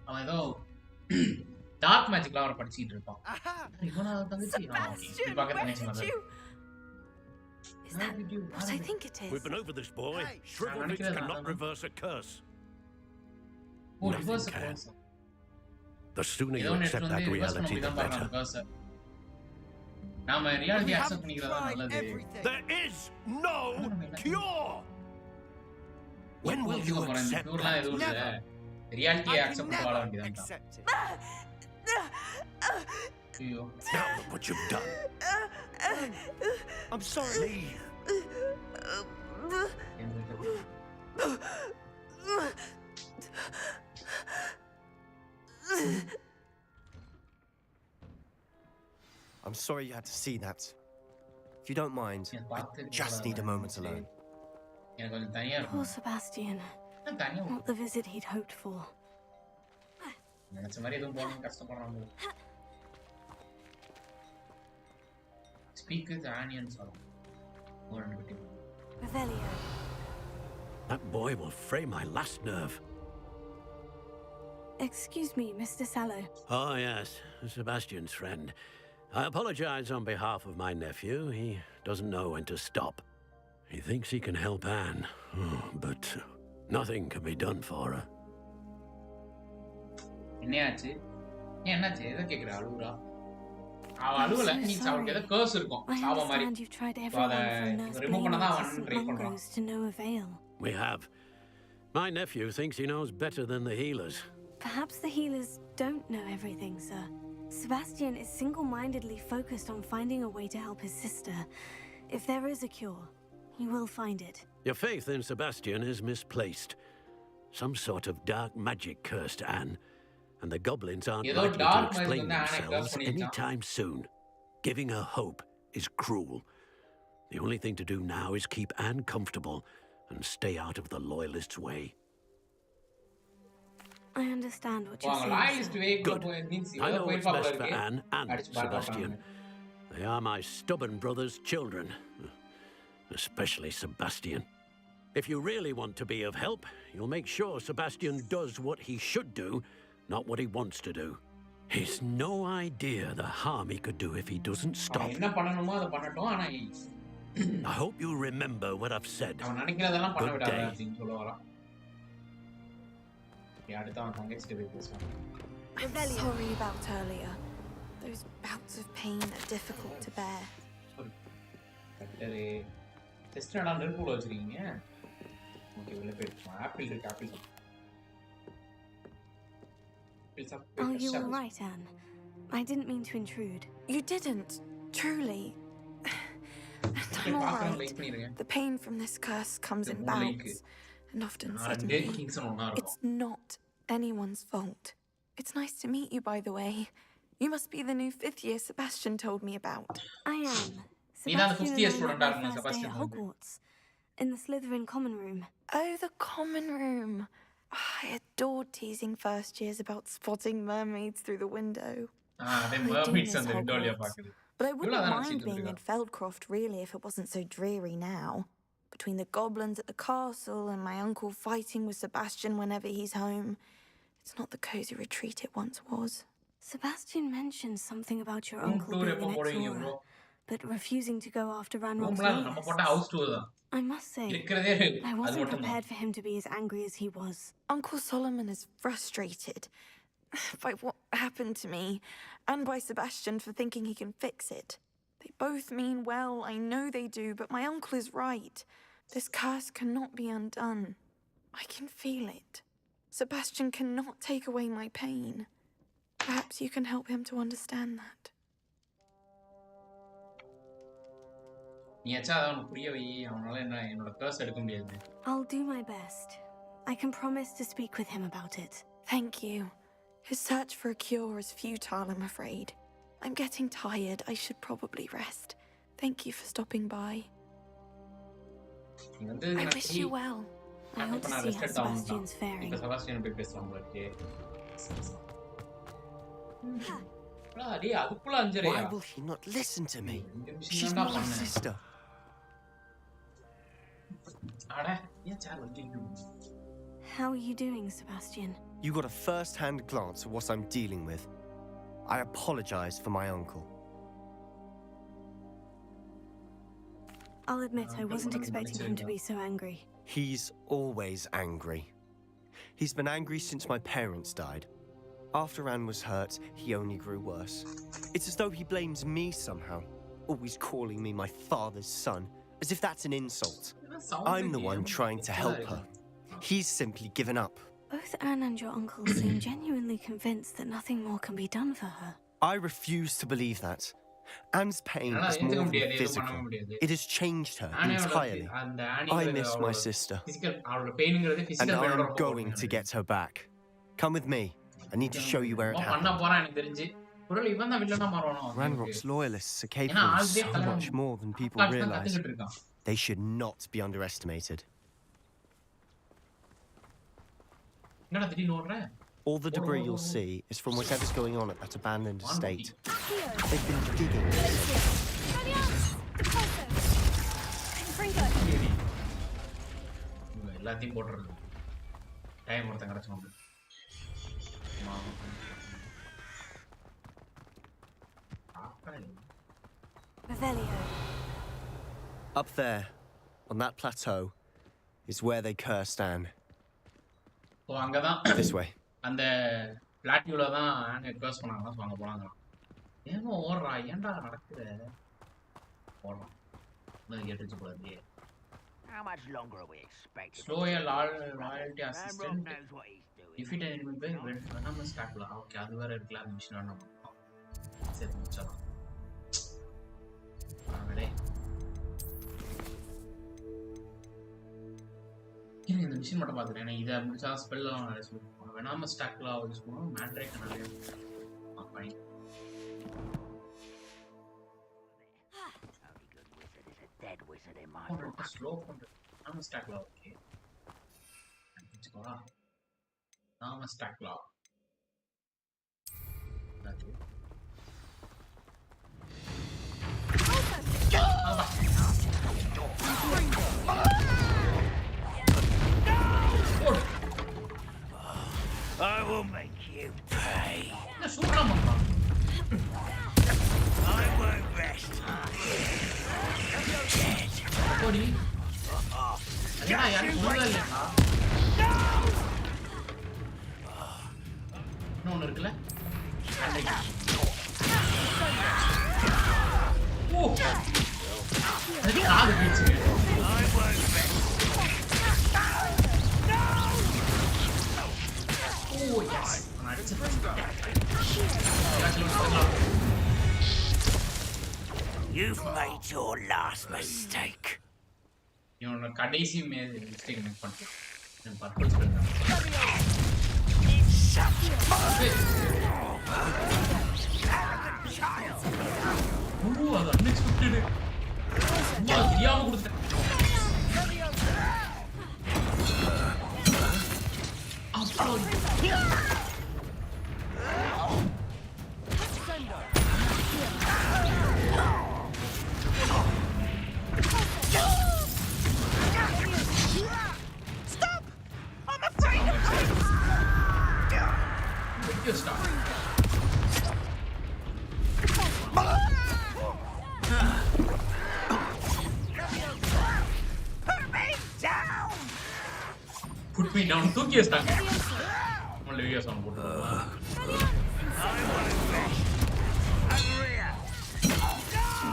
அவன் ஏதோ டார்க் மேஜிக்லாம் அவரை படிச்சுட்டு இருப்பான். இவனா தங்கச்சி? பார்க்க தங்கச்சி மாதிரி.
Is that what I think it is?
We've been over this, boy. Shrivelrich cannot reverse a curse.
Oh, reverse a curse.
The sooner you accept that reality, the better.
நாம ரியாலிட்டி அக்செப்ட் பண்ணிக்கிறதா நல்லது.
There is no cure. When will you accept that?
ரியாலிட்டியை accept பண்ண வாழ வேண்டியதான். ஐயோ.
Now look what you've done.
I'm sorry. I'm sorry you had to see that. If you don't mind, I just need a moment alone.
Poor Sebastian. Not the visit he'd hoped for.
Speak with the onions.
Revelio.
That boy will fray my last nerve.
Excuse me, Mr. Sallow.
Oh, yes, Sebastian's friend. I apologize on behalf of my nephew. He doesn't know when to stop. He thinks he can help Anne, but nothing can be done for her.
என்னாச்சு? என்னாச்சு? எதை கேக்குற அழுவுறா? அவ அழுவல, means அவளுக்கு ஏதோ கர்ஸ் இருக்கும். சாவ மாதிரி. அத ரிமூவ் பண்ண தான் அவன் ட்ரை பண்றான்.
We have. My nephew thinks he knows better than the healers.
Perhaps the healers don't know everything, sir. Sebastian is single-mindedly focused on finding a way to help his sister. If there is a cure, he will find it.
Your faith in Sebastian is misplaced. Some sort of dark magic cursed Anne, and the goblins aren't likely to explain themselves anytime soon. Giving her hope is cruel. The only thing to do now is keep Anne comfortable and stay out of the loyalists' way.
I understand what you're saying.
Good. I know what's best for Anne and Sebastian. They are my stubborn brother's children, especially Sebastian. If you really want to be of help, you'll make sure Sebastian does what he should do, not what he wants to do. He's no idea the harm he could do if he doesn't stop. I hope you remember what I've said. Good day.
I'm sorry about earlier. Those bouts of pain are difficult to bear.
Are you all right, Anne? I didn't mean to intrude.
You didn't, truly. And I'm all right. The pain from this curse comes in bouts, and often suddenly. It's not anyone's fault. It's nice to meet you, by the way. You must be the new 5th year Sebastian told me about.
I am. Sebastian and I had my first day at Hogwarts, in the Slytherin common room.
Oh, the common room. I adored teasing first years about spotting mermaids through the window. But I wouldn't mind being in Feldcroft, really, if it wasn't so dreary now. Between the goblins at the castle and my uncle fighting with Sebastian whenever he's home, it's not the cozy retreat it once was.
Sebastian mentioned something about your uncle being an explorer, but refusing to go after Ranrock's loyalists. I must say, I wasn't prepared for him to be as angry as he was.
Uncle Solomon is frustrated by what happened to me, and by Sebastian for thinking he can fix it. They both mean well, I know they do, but my uncle is right. This curse cannot be undone. I can feel it. Sebastian cannot take away my pain. Perhaps you can help him to understand that.
I'll do my best. I can promise to speak with him about it.
Thank you. His search for a cure is futile, I'm afraid. I'm getting tired. I should probably rest. Thank you for stopping by. I wish you well.
I want to see how Sebastian's faring.
Why will he not listen to me? She's my sister.
How are you doing, Sebastian?
You got a first-hand glance at what I'm dealing with. I apologize for my uncle.
I'll admit I wasn't expecting him to be so angry.
He's always angry. He's been angry since my parents died. After Anne was hurt, he only grew worse. It's as though he blames me somehow, always calling me my father's son, as if that's an insult. I'm the one trying to help her. He's simply given up.
Both Anne and your uncle seem genuinely convinced that nothing more can be done for her.
I refuse to believe that. Anne's pain is more than physical. It has changed her entirely. I miss my sister, and I'm going to get her back. Come with me. I need to show you where it happened. Ranrock's loyalists are capable of so much more than people realize. They should not be underestimated. All the debris you'll see is from whatever's going on at that abandoned estate. They've been digging. Up there, on that plateau, is where they cursed Anne. This way.
அந்த பிளாட்யூல தான் on request பண்ணாங்க so அங்க போறாங்க. ஏங்க ஓடுறா ஏன்டா நடக்குது? ஓடுறா. நான் கேட்டுச்சு போலயே.
How much longer are we expecting?
Slow a loyalty assistant. Defeat an enemy by venom stackல. ஓகே அது வேற இருக்குல அந்த மிஷன் ஆன. சரி முடிச்சலாம். ஆனடே. இந்த மிஷன் மட்டும் பாத்துறேன். இத முடிச்சா ஸ்பெல்லாம் நிறைய சொல்லுவாங்க. venomous stackல யூஸ் பண்ணுவோம். மேட்ரேக் நிறைய fine.
Only good wizard is a dead wizard in my book.
Slow பண்றது. venomous stackல ஓகே. வெச்சுக்கோடா. venomous stackல. அது.
I will make you pay. I won't rest.
Oh yes.
You've made your last mistake.
You know, கடைசி mistake make பண்ணிட்டேன். நான் purple spell அது unexpected. நான் தெரியாம கொடுத்தேன்.
Stop! I'm afraid of heights!
Good start.
Put me down!
Put me down. தூக்கி வச்சிட்டாங்க. only video song போட்டு.
I want to rest. Agria.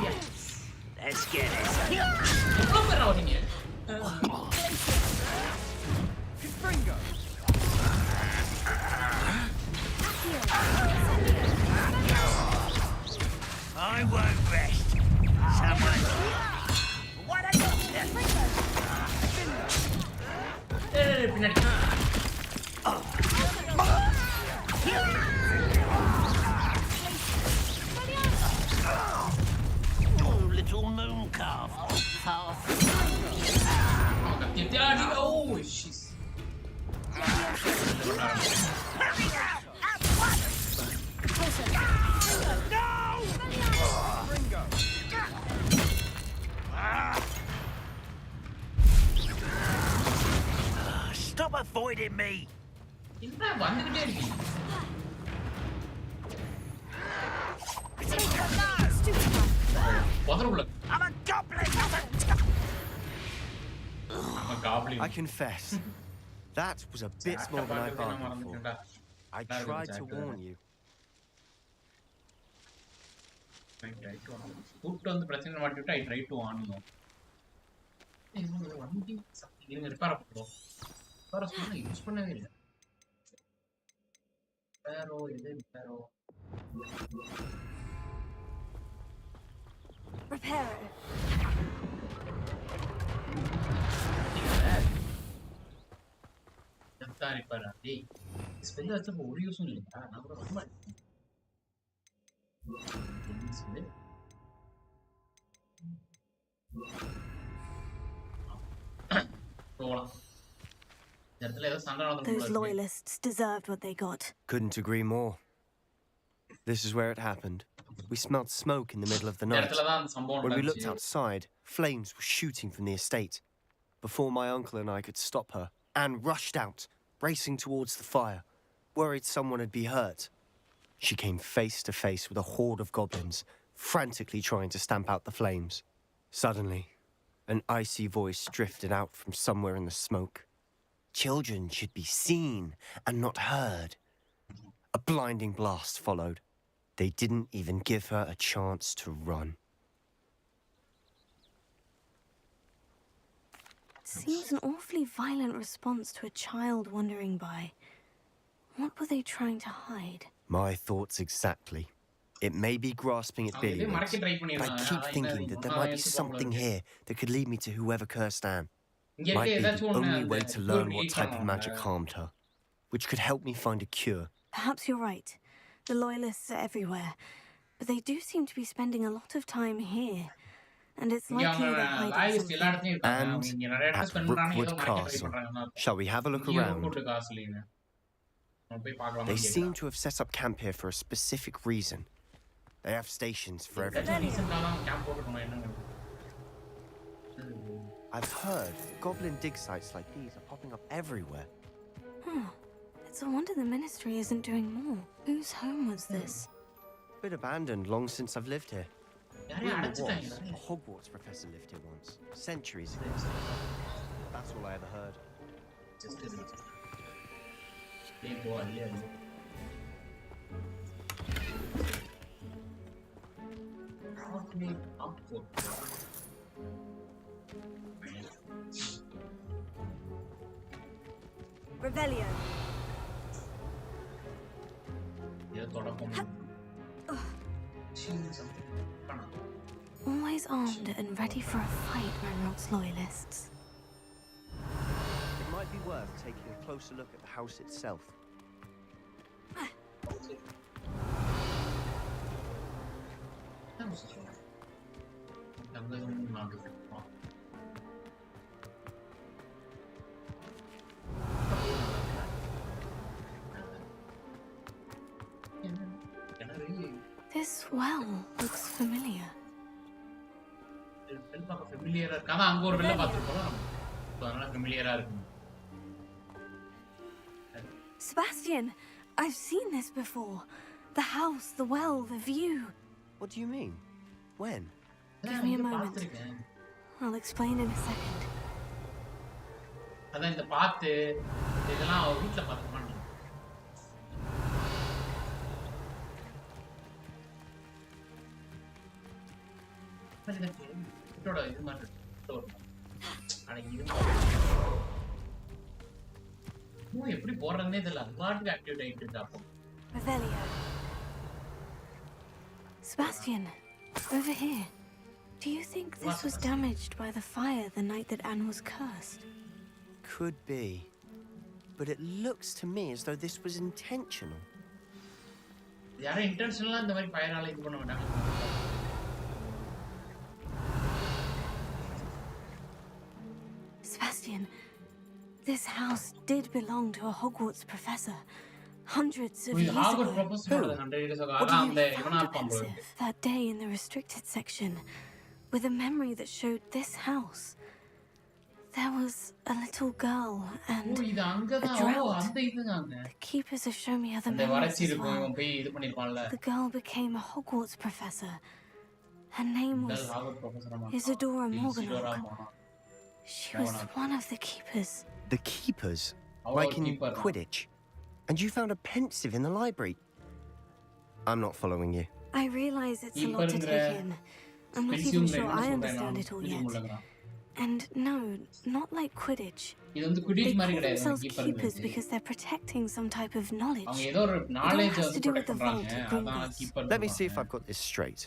Yes. Let's get it.
எவ்வளவு பேர் வரீங்க?
I won't rest. Someone
பின்னாடி.
Little moon calf.
Oh, jeez.
Stop avoiding me.
என்ன வந்துகிட்டே இருக்கீங்க?
I'm a goblin, not
a goblin.
I confess, that was a bit more than I bargained for. I tried to warn you.
கூப்பிட்டு வந்து பிரச்சனை மாட்டிவிட்டு I tried to warn you. வண்டி இருங்க repair பண்ணுவோம். Repair சொன்னா யூஸ் பண்ணவே இல்லை. ரிப்பேரோ இது ரிப்பேரோ.
Reparo.
Jantar ரிப்பேரா? டேய் ஸ்பெல் வச்சப்போ ஒரு யூஸும் இல்லையா? நான் கூட ரொம்ப
Those loyalists deserved what they got.
Couldn't agree more. This is where it happened. We smelled smoke in the middle of the night. When we looked outside, flames were shooting from the estate. Before my uncle and I could stop her, Anne rushed out, racing towards the fire, worried someone had been hurt. She came face to face with a horde of goblins, frantically trying to stamp out the flames. Suddenly, an icy voice drifted out from somewhere in the smoke. Children should be seen and not heard. A blinding blast followed. They didn't even give her a chance to run.
Seems an awfully violent response to a child wandering by. What were they trying to hide?
My thoughts exactly. It may be grasping at billiards, but I keep thinking that there might be something here that could lead me to whoever cursed Anne. Might be the only way to learn what type of magic harmed her, which could help me find a cure.
Perhaps you're right. The loyalists are everywhere, but they do seem to be spending a lot of time here. And it's likely they're hiding something.
And at Rookwood Castle. Shall we have a look around? They seem to have set up camp here for a specific reason. They have stations for everything. I've heard goblin dig sites like these are popping up everywhere.
It's a wonder the ministry isn't doing more. Whose home was this?
Been abandoned long since I've lived here. Rumor was a Hogwarts professor lived here once, centuries ago. That's all I ever heard.
Revelio. Always armed and ready for a fight, Ranrock's loyalists.
It might be worth taking a closer look at the house itself.
This well looks familiar. Sebastian, I've seen this before. The house, the well, the view.
What do you mean? When?
Give me a moment. I'll explain in a second. Revelio. Sebastian, over here. Do you think this was damaged by the fire the night that Anne was cursed?
Could be. but it looks to me as though this was intentional.
யாரோ இன்டென்ஷனலா இந்த மாதிரி ஃபயரால இது பண்ண மாட்டாங்க.
Sebastian, this house did belong to a Hogwarts professor hundreds of years ago. That day in the restricted section with a memory that showed this house. There was a little girl and a drought. The keepers have shown me other memories as well. The girl became a Hogwarts professor. Her name was Isadora Morganach. She was one of the keepers.
The keepers? Like in Quidditch? And you found a pensive in the library? I'm not following you.
I realize it's a lot to take in. I'm not even sure I understand it all yet. And no, not like Quidditch. They call themselves keepers because they're protecting some type of knowledge. It all has to do with the vault at Gringotts.
Let me see if I've got this straight.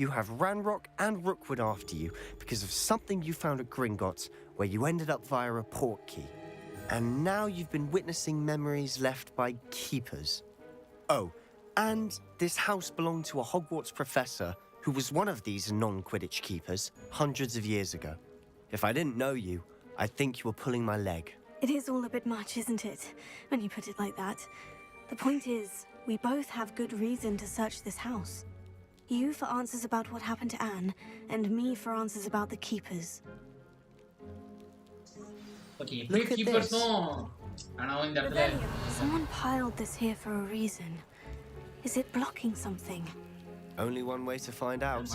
You have Ranrock and Rookwood after you because of something you found at Gringotts where you ended up via a portkey. And now you've been witnessing memories left by keepers. Oh, and this house belonged to a Hogwarts professor who was one of these non-Quidditch keepers hundreds of years ago. If I didn't know you, I'd think you were pulling my leg.
It is all a bit much, isn't it, when you put it like that? The point is, we both have good reason to search this house. You for answers about what happened to Anne, and me for answers about the keepers.
Okay, look at keepers.
Someone piled this here for a reason. Is it blocking something?
Only one way to find out.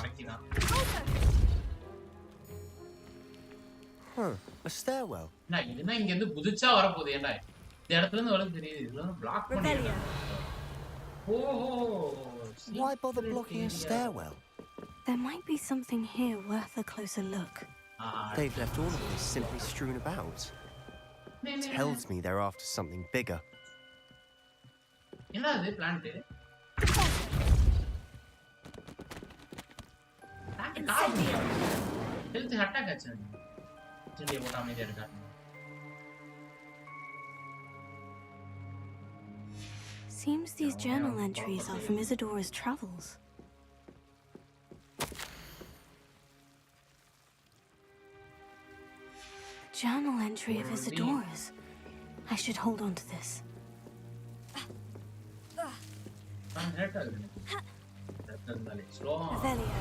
Huh, a stairwell.
Why
bother blocking a stairwell?
There might be something here worth a closer look.
They've left all of this simply strewn about. Tells me they're after something bigger.
Seems these journal entries are from Isadora's travels. A journal entry of Isadora's. I should hold on to this. Revelio.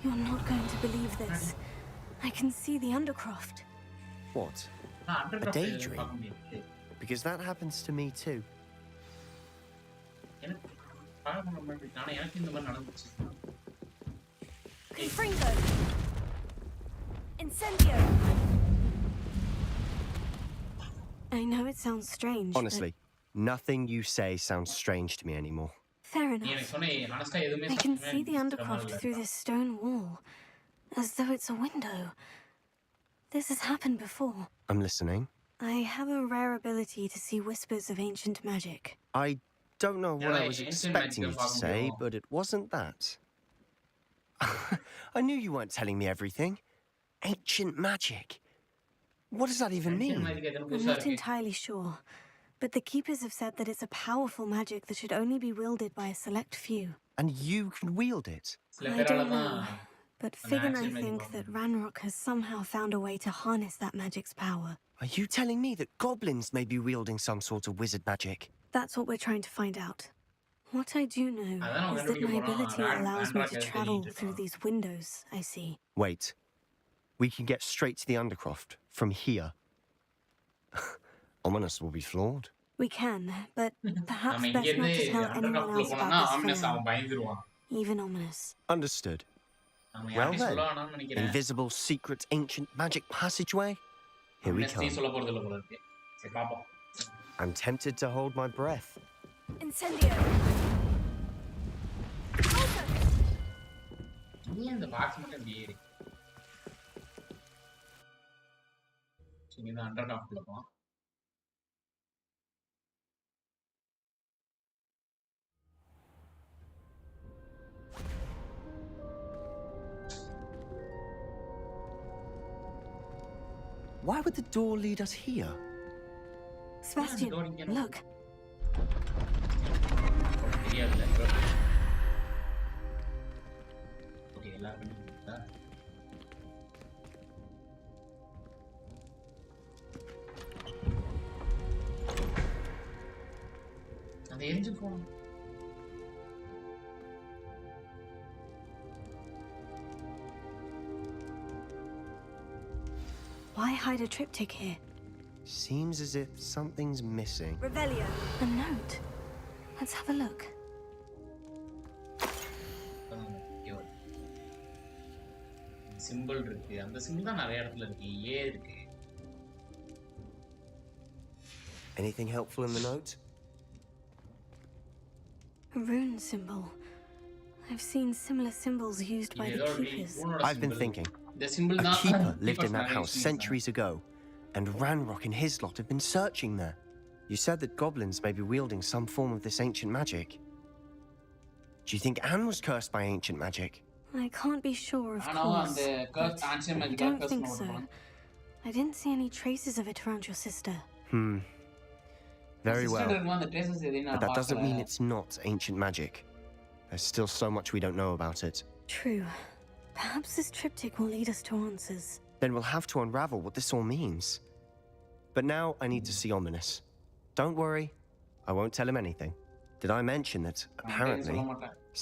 You're not going to believe this. I can see the Undercroft.
What? A daydream? Because that happens to me too.
Confringo! Incendio!
I know it sounds strange.
Honestly, nothing you say sounds strange to me anymore.
Fair enough. I can see the Undercroft through this stone wall, as though it's a window. This has happened before.
I'm listening.
I have a rare ability to see whispers of ancient magic.
I don't know what I was expecting you to say, but it wasn't that. I knew you weren't telling me everything. Ancient magic. What does that even mean?
I'm not entirely sure, but the Keepers have said that it's a powerful magic that should only be wielded by a select few.
And you can wield it?
I don't know, but Fig and I think that Ranrock has somehow found a way to harness that magic's power.
Are you telling me that goblins may be wielding some sort of wizard magic?
That's what we're trying to find out. What I do know is that my ability allows me to travel through these windows I see.
Wait. We can get straight to the Undercroft from here. Ominous will be flawed.
We can, but perhaps best not to tell anyone else about this for now. Even Ominous.
Understood. Well then, invisible, secret, ancient magic passageway? Here we come. I'm tempted to hold my breath.
Incendio!
Why would the door lead us here?
Sebastian, look. Why hide a triptych here?
Seems as if something's missing.
Revelio.
A note. Let's have a look.
Symbol இருக்கு. அந்த symbol தான் நிறைய இடத்துல இருக்கு. ஏ இருக்கு.
Anything helpful in the note?
A rune symbol. I've seen similar symbols used by the keepers.
I've been thinking.
The symbol
A keeper lived in that house centuries ago, and Ranrock and his lot have been searching there. You said that goblins may be wielding some form of this ancient magic. Do you think Anne was cursed by ancient magic?
I can't be sure, of course. I don't think so. I didn't see any traces of it around your sister.
Very well. But that doesn't mean it's not ancient magic. There's still so much we don't know about it.
True. Perhaps this triptych will lead us to answers.
Then we'll have to unravel what this all means. But now I need to see Ominous. Don't worry, I won't tell him anything. Did I mention that, apparently,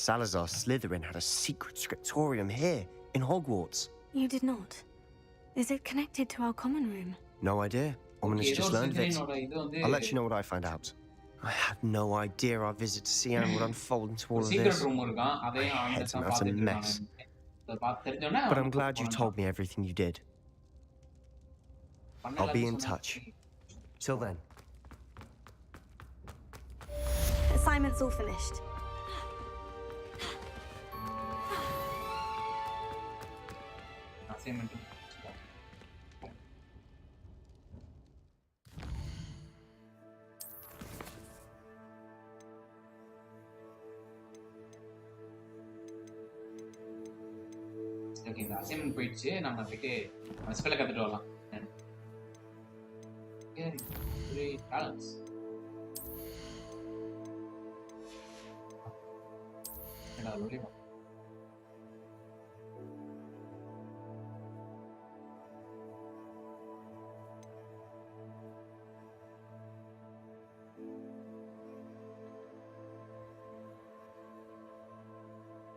Salazar Slytherin had a secret scriptorium here, in Hogwarts?
You did not. Is it connected to our common room?
No idea. Ominous just learned of it. I'll let you know what I find out. I had no idea our visit to Sian would unfold into all of this. My head's a mess. But I'm glad you told me everything you did. I'll be in touch. Till then.
Assignment's all finished.
Assignment. Okay இந்த assignment போயிடுச்சு நம்ம போயிட்டு ஸ்பெல்ல கத்துட்டு வரலாம் talents என்னடா லோலிமா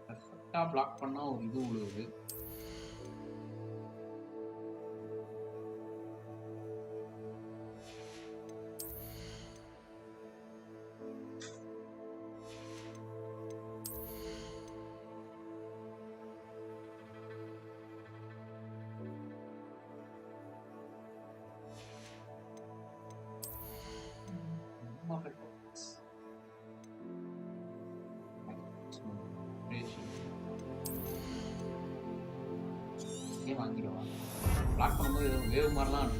கரெக்டா black பண்ணா ஒரு இது உழுவுது வாங்கிடுவா பிளாக் பண்ணும்போது ஏதோ வேவ் மாதிரிலாம்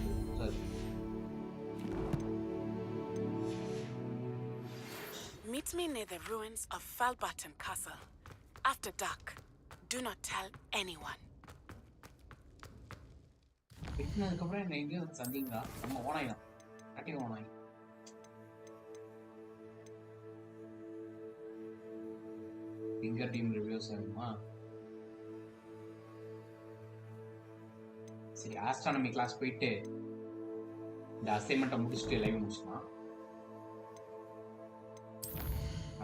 Meet me near the ruins of Falbaton Castle. After dark. Do not tell anyone.
அதுக்கப்புறம் என்ன எங்கேயும் சந்திங்களா நம்ம ஓனாயிடும் கட்டி ஓனாய் ஃபிங்கர் டீம் ரிவ்யூஸ் ஆகுமா சரி ஆஸ்ட்ரானமி கிளாஸ் போயிட்டு இந்த அசைன்மெண்ட்டை முடிச்சுட்டு லைவ் முடிச்சுக்கலாம்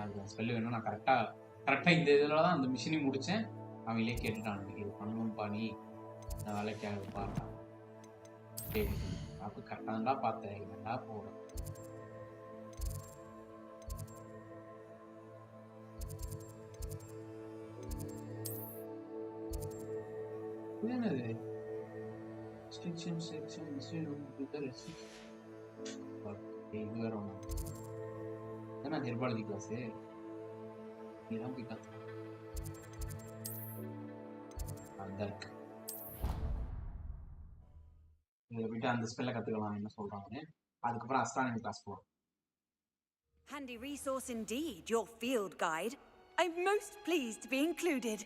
அது ஸ்பெல் வேணும் நான் கரெக்டாக இந்த இதில் தான் அந்த மிஷினையும் முடித்தேன் அவங்களே கேட்டுட்டான் இது பண்ணணும்ப்பா நீ நான் வேலைக்காக பார்த்தா சரி அப்போ கரெக்டாக தான் பார்த்தேன் இல்லைண்டா போகிறேன் என்னது இது வேற ஒன்று ஏன்னா ஹெர்பாலஜி கிளாஸு நீதான் போய் கற்று அந்த இருக்கு இதில் போயிட்டு அந்த ஸ்பெல்லை கற்றுக்கலாம் என்ன சொல்கிறாங்க அதுக்கப்புறம் அஸ்ட்ரானமி கிளாஸ் போகிறோம்
Handy resource indeed, your field guide. I'm most pleased to be included.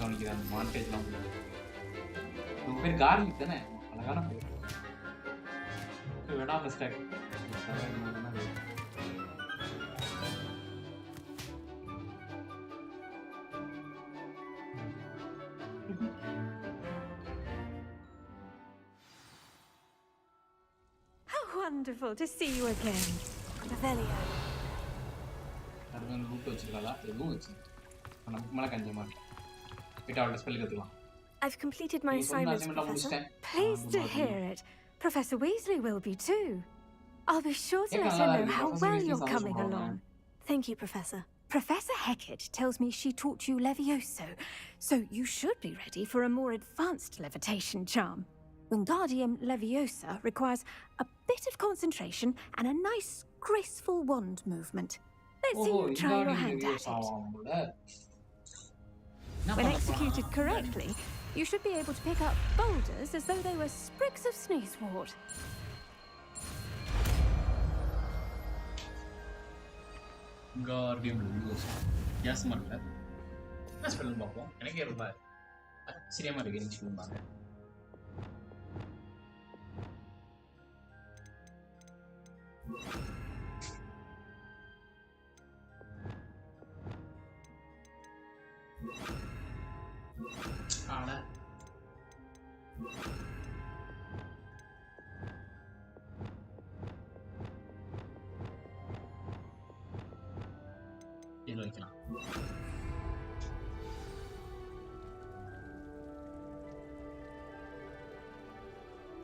கவனிக்கிற அந்த மாண்டேஜ்லாம் உங்க பேர் கார்லிக் தானே அழகான பேர் வேணா mistake
How wonderful to see you again, Revelio.
நான் ரூட் வச்சிருக்காளா எதுவும் வச்சு நமக்கு மேல கஞ்சமா இருக்கு கிட்ட அவளோட ஸ்பெல் கத்துக்கலாம்
I've completed my assignments, Professor. Pleased to hear it. Professor Weasley will be too. I'll be sure to let her know how well you're coming along. Thank you, Professor. Professor Hecat tells me she taught you Levioso, so you should be ready for a more advanced levitation charm. Wingardium Leviosa requires a bit of concentration and a nice, graceful wand movement. Let's see you try your hand at it. When executed correctly, you should be able to pick up boulders as though they were sprigs of sneezewort.
Wingardium Leviosa. Yes, Martha. Let's spell it. I can't remember. Seriama again, Shumba. இது வைக்கலாம்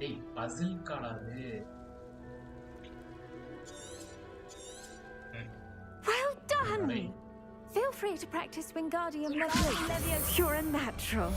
டேய் பசில் கார்டா அது
Well done! Feel free to practice Wingardium Leviosa. You're a natural.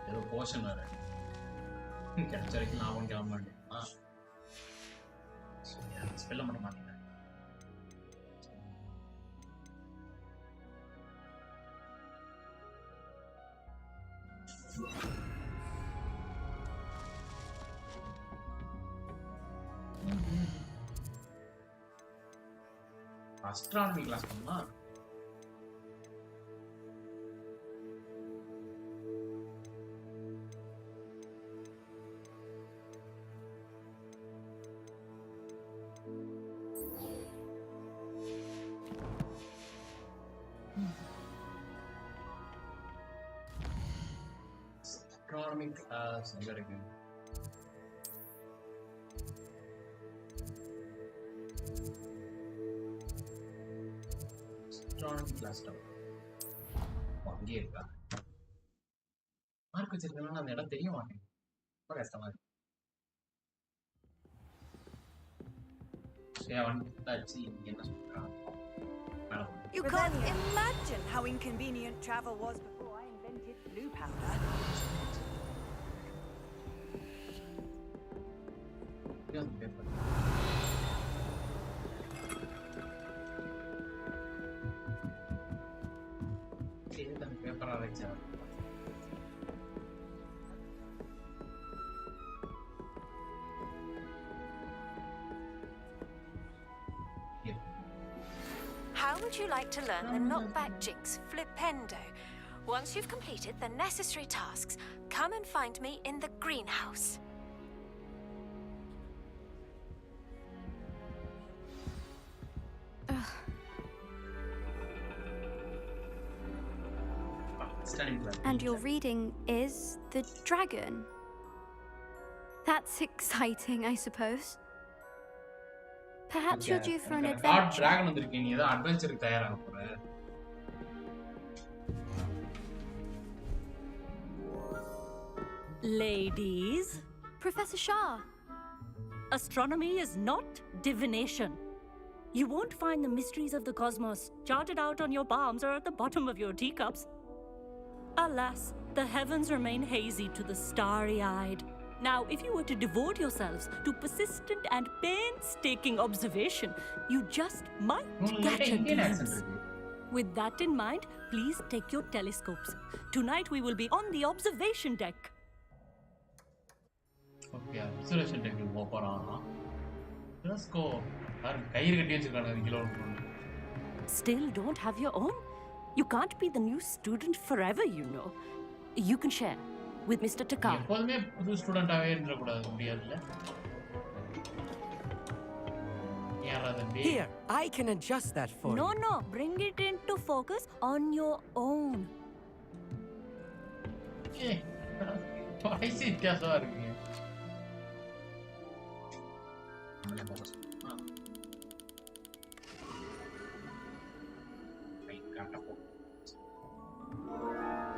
ஏதோ portion வேற கிடைச்ச வரைக்கும் நான் ஒன்று கிளம்ப மாட்டேன் ஸ்பெல்ல மட்டும் மாட்டேன் அஸ்ட்ரானமி கிளாஸ் பண்ணா astronomy class again. Astronomy class stop. அங்கே இருக்கா மார்க் வச்சிருக்கேன்னா அந்த இடம் தெரிய மாட்டேங்குது ரொம்ப கஷ்டமா இருக்கு என்ன சொல்றான்
You can't imagine how inconvenient travel was before I invented blue powder.
How would you like to learn the knockback jinx flipendo? Once you've completed the necessary tasks, come and find me in the greenhouse. And your reading is The Dragon. That's exciting, I suppose. Perhaps you're due for an adventure.
Dragon வந்திருக்கீங்க நீ ஏதோ அட்வென்ச்சருக்கு தயாராக போற
Ladies.
Professor Shah.
Astronomy is not divination. You won't find the mysteries of the cosmos charted out on your palms or at the bottom of your teacups. Alas, the heavens remain hazy to the starry-eyed. Now, if you were to devote yourselves to persistent and painstaking observation, you just might catch a glimpse. With that in mind, please take your telescopes. Tonight we will be on the observation deck.
Okay, observation deck will go on. Let's go.
Still don't have your own? You can't be the new student forever, you know. You can share with Mr. Takar.
Here, I can adjust that for you.
No, bring it into focus on your own.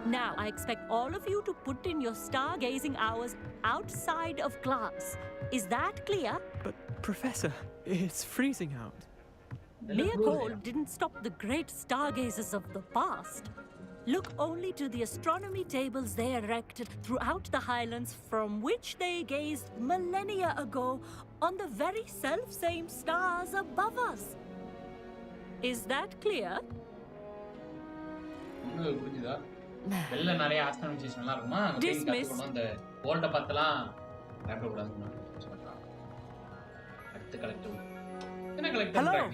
Now, I expect all of you to put in your stargazing hours outside of class. Is that clear?
But, Professor, it's freezing out.
Mere cold didn't stop the great stargazers of the past. Look only to the astronomy tables they erected throughout the highlands from which they gazed millennia ago on the very self-same stars above us. Is that clear? Dismiss.
Hello.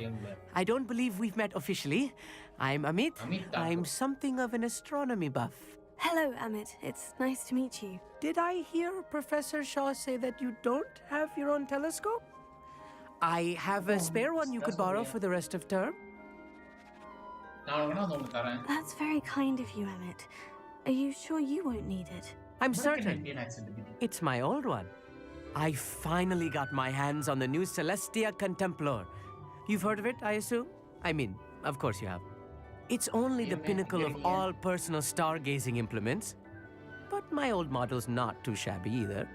I don't believe we've met officially. I'm Amit. I'm something of an astronomy buff.
Hello, Amit. It's nice to meet you.
Did I hear Professor Shaw say that you don't have your own telescope? I have a spare one you could borrow for the rest of term.
That's very kind of you, Amit. Are you sure you won't need it?
I'm certain. It's my old one. I finally got my hands on the new Celestia Contemplar. You've heard of it, I assume? I mean, of course you have. It's only the pinnacle of all personal stargazing implements. But my old model's not too shabby either.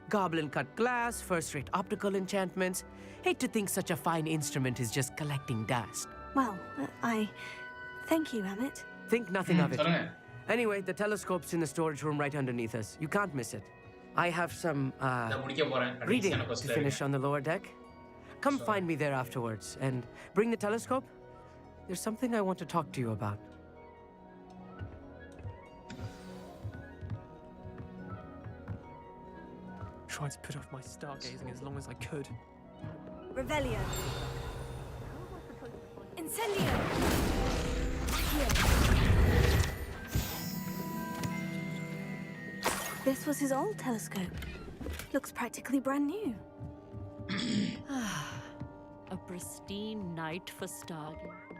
Goblin-cut glass, first-rate optical enchantments. Hate to think such a fine instrument is just collecting dust.
Well, thank you, Amit.
Think nothing of it. Anyway, the telescope's in the storage room right underneath us. You can't miss it. I have some, reading to finish on the lower deck. Come find me there afterwards, and bring the telescope. There's something I want to talk to you about. Tried to put off my stargazing as long as I could.
Revelio. Incendio. This was his old telescope. Looks practically brand new.
A pristine night for stargazing.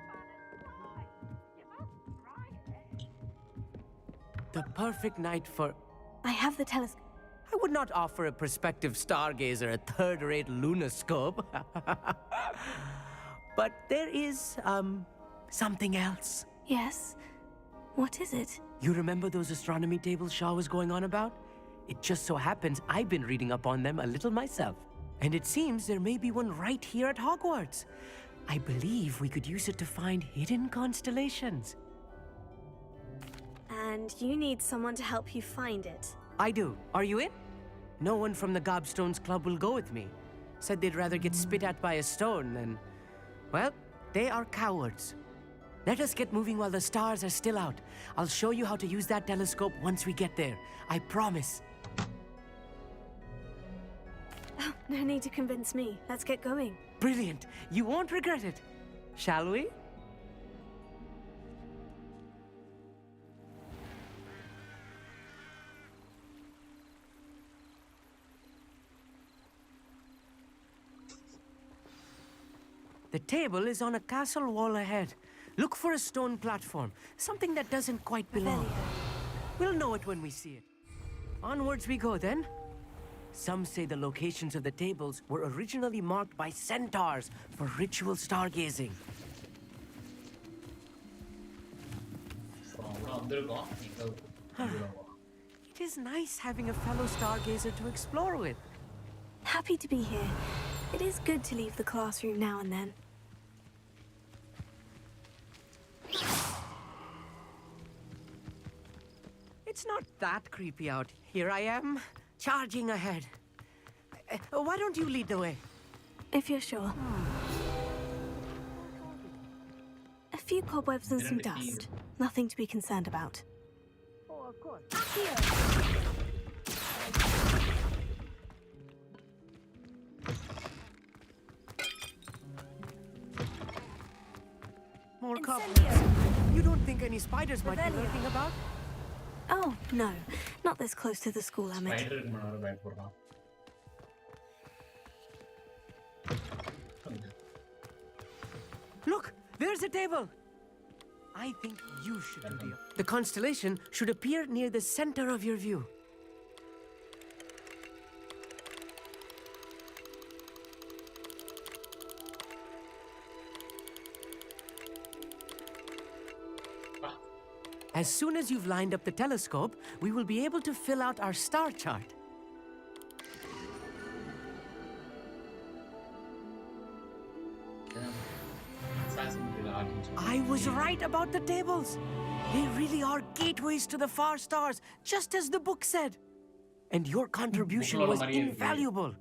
The perfect night for...
I have the telescope.
I would not offer a prospective stargazer a third-rate lunoscope. But there is, something else.
Yes? What is it?
You remember those astronomy tables Shaw was going on about? It just so happens I've been reading up on them a little myself. And it seems there may be one right here at Hogwarts. I believe we could use it to find hidden constellations.
And you need someone to help you find it.
I do. Are you in? No one from the Gobstones Club will go with me. Said they'd rather get spit at by a stone than... Well, they are cowards. Let us get moving while the stars are still out. I'll show you how to use that telescope once we get there. I promise.
Oh, no need to convince me. Let's get going.
Brilliant. You won't regret it. Shall we? The table is on a castle wall ahead. Look for a stone platform, something that doesn't quite belong. We'll know it when we see it. Onwards we go then. Some say the locations of the tables were originally marked by centaurs for ritual stargazing. It is nice having a fellow stargazer to explore with.
Happy to be here. It is good to leave the classroom now and then.
It's not that creepy out. Here I am, charging ahead. Why don't you lead the way?
If you're sure. A few cobwebs and some dust. Nothing to be concerned about.
Oh, of course. More cobwebs. You don't think any spiders might be lurking about?
Oh, no. Not this close to the school, Amit.
Look, there's a table. I think you should be. The constellation should appear near the center of your view. As soon as you've lined up the telescope, we will be able to fill out our star chart. I was right about the tables. They really are gateways to the far stars, just as the book said. And your contribution was invaluable.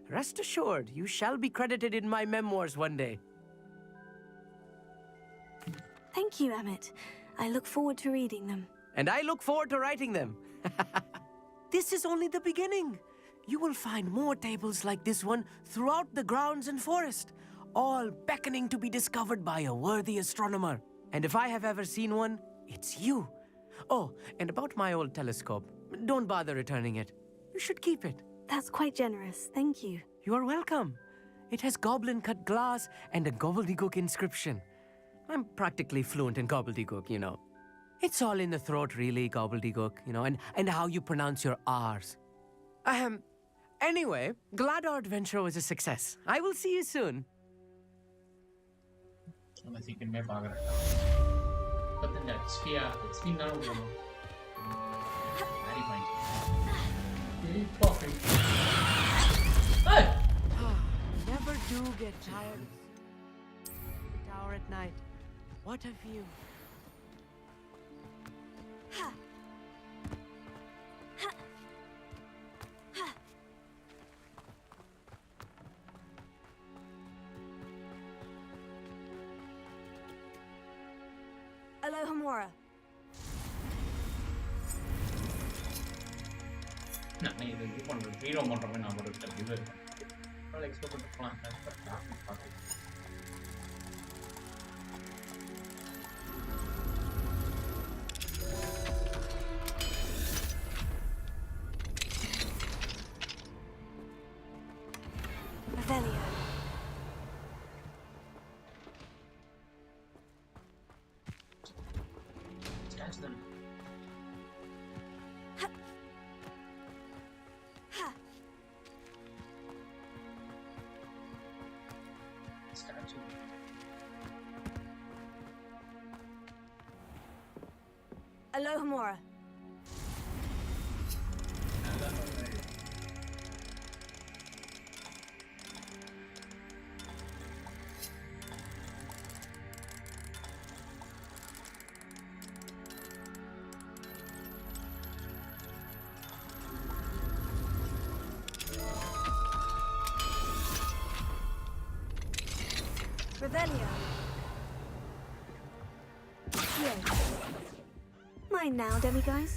Rest assured, you shall be credited in my memoirs one day.
Thank you, Amit. I look forward to reading them.
And I look forward to writing them. This is only the beginning. You will find more tables like this one throughout the grounds and forest, all beckoning to be discovered by a worthy astronomer. And if I have ever seen one, it's you. Oh, and about my old telescope, don't bother returning it. You should keep it.
That's quite generous. Thank you.
You are welcome. It has goblin-cut glass and a gobbledygook inscription. I'm practically fluent in gobbledygook, you know. It's all in the throat, really, gobbledygook, you know, and how you pronounce your R's. Anyway, glad our adventure was a success. I will see you soon. Never do get tired. The tower at night. What a view.
Alohomora. Revelio.
Catch them. Statue.
Alohomora. Revelio. Mine now, demiguys.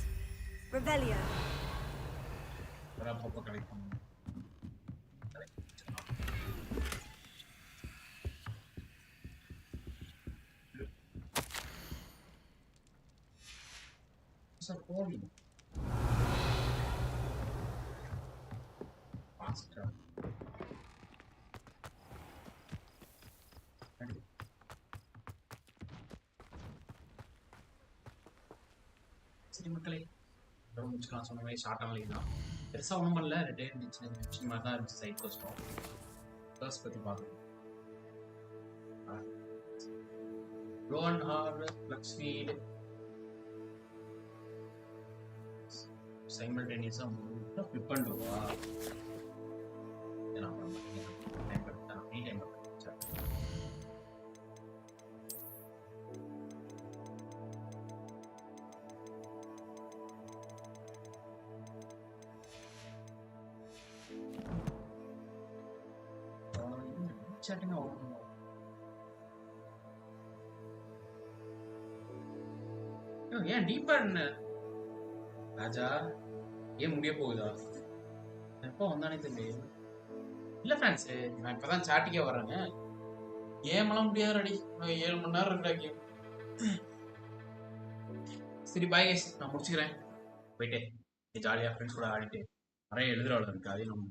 Revelio.
Faster. சரி மக்களே, முடிச்சுக்கலாம். சொன்ன மாதிரி ஷார்ட்டான live தான். பெருசாக ஒன்றும் பண்ணல. Retire சின்ன மாதிரி தான் இருந்துச்சு. சைட் கோஸ்டும் ஃபர்ஸ்ட் பற்றி பார்க்கணும். ரோன் ஹார் லக்ஸ்மீட் சைமல்டேனியஸா ஃபிளிப் பண்ணிடுவா நான் டைம் எடுத்தேன் நீ டைம் எடுத்தேன் chatting out. ஏன் டீப்பா என்ன ராஜா ஏன் முடிய போகுதா எப்போ வந்தானே தெரியல இல்ல ஃப்ரெண்ட்ஸ் நான் இப்பதான் சாட்டிக்கே வர்றேங்க கேம்லாம் முடியாது ரெடி 7 மணி நேரம் இருக்குடா கேம் சரி பாய் கைஸ் நான் முடிச்சுக்கிறேன் போயிட்டு ஜாலியா ஃப்ரெண்ட்ஸ் கூட ஆடிட்டு நிறைய எழுதுற இருக்கு அதையும் நம்ம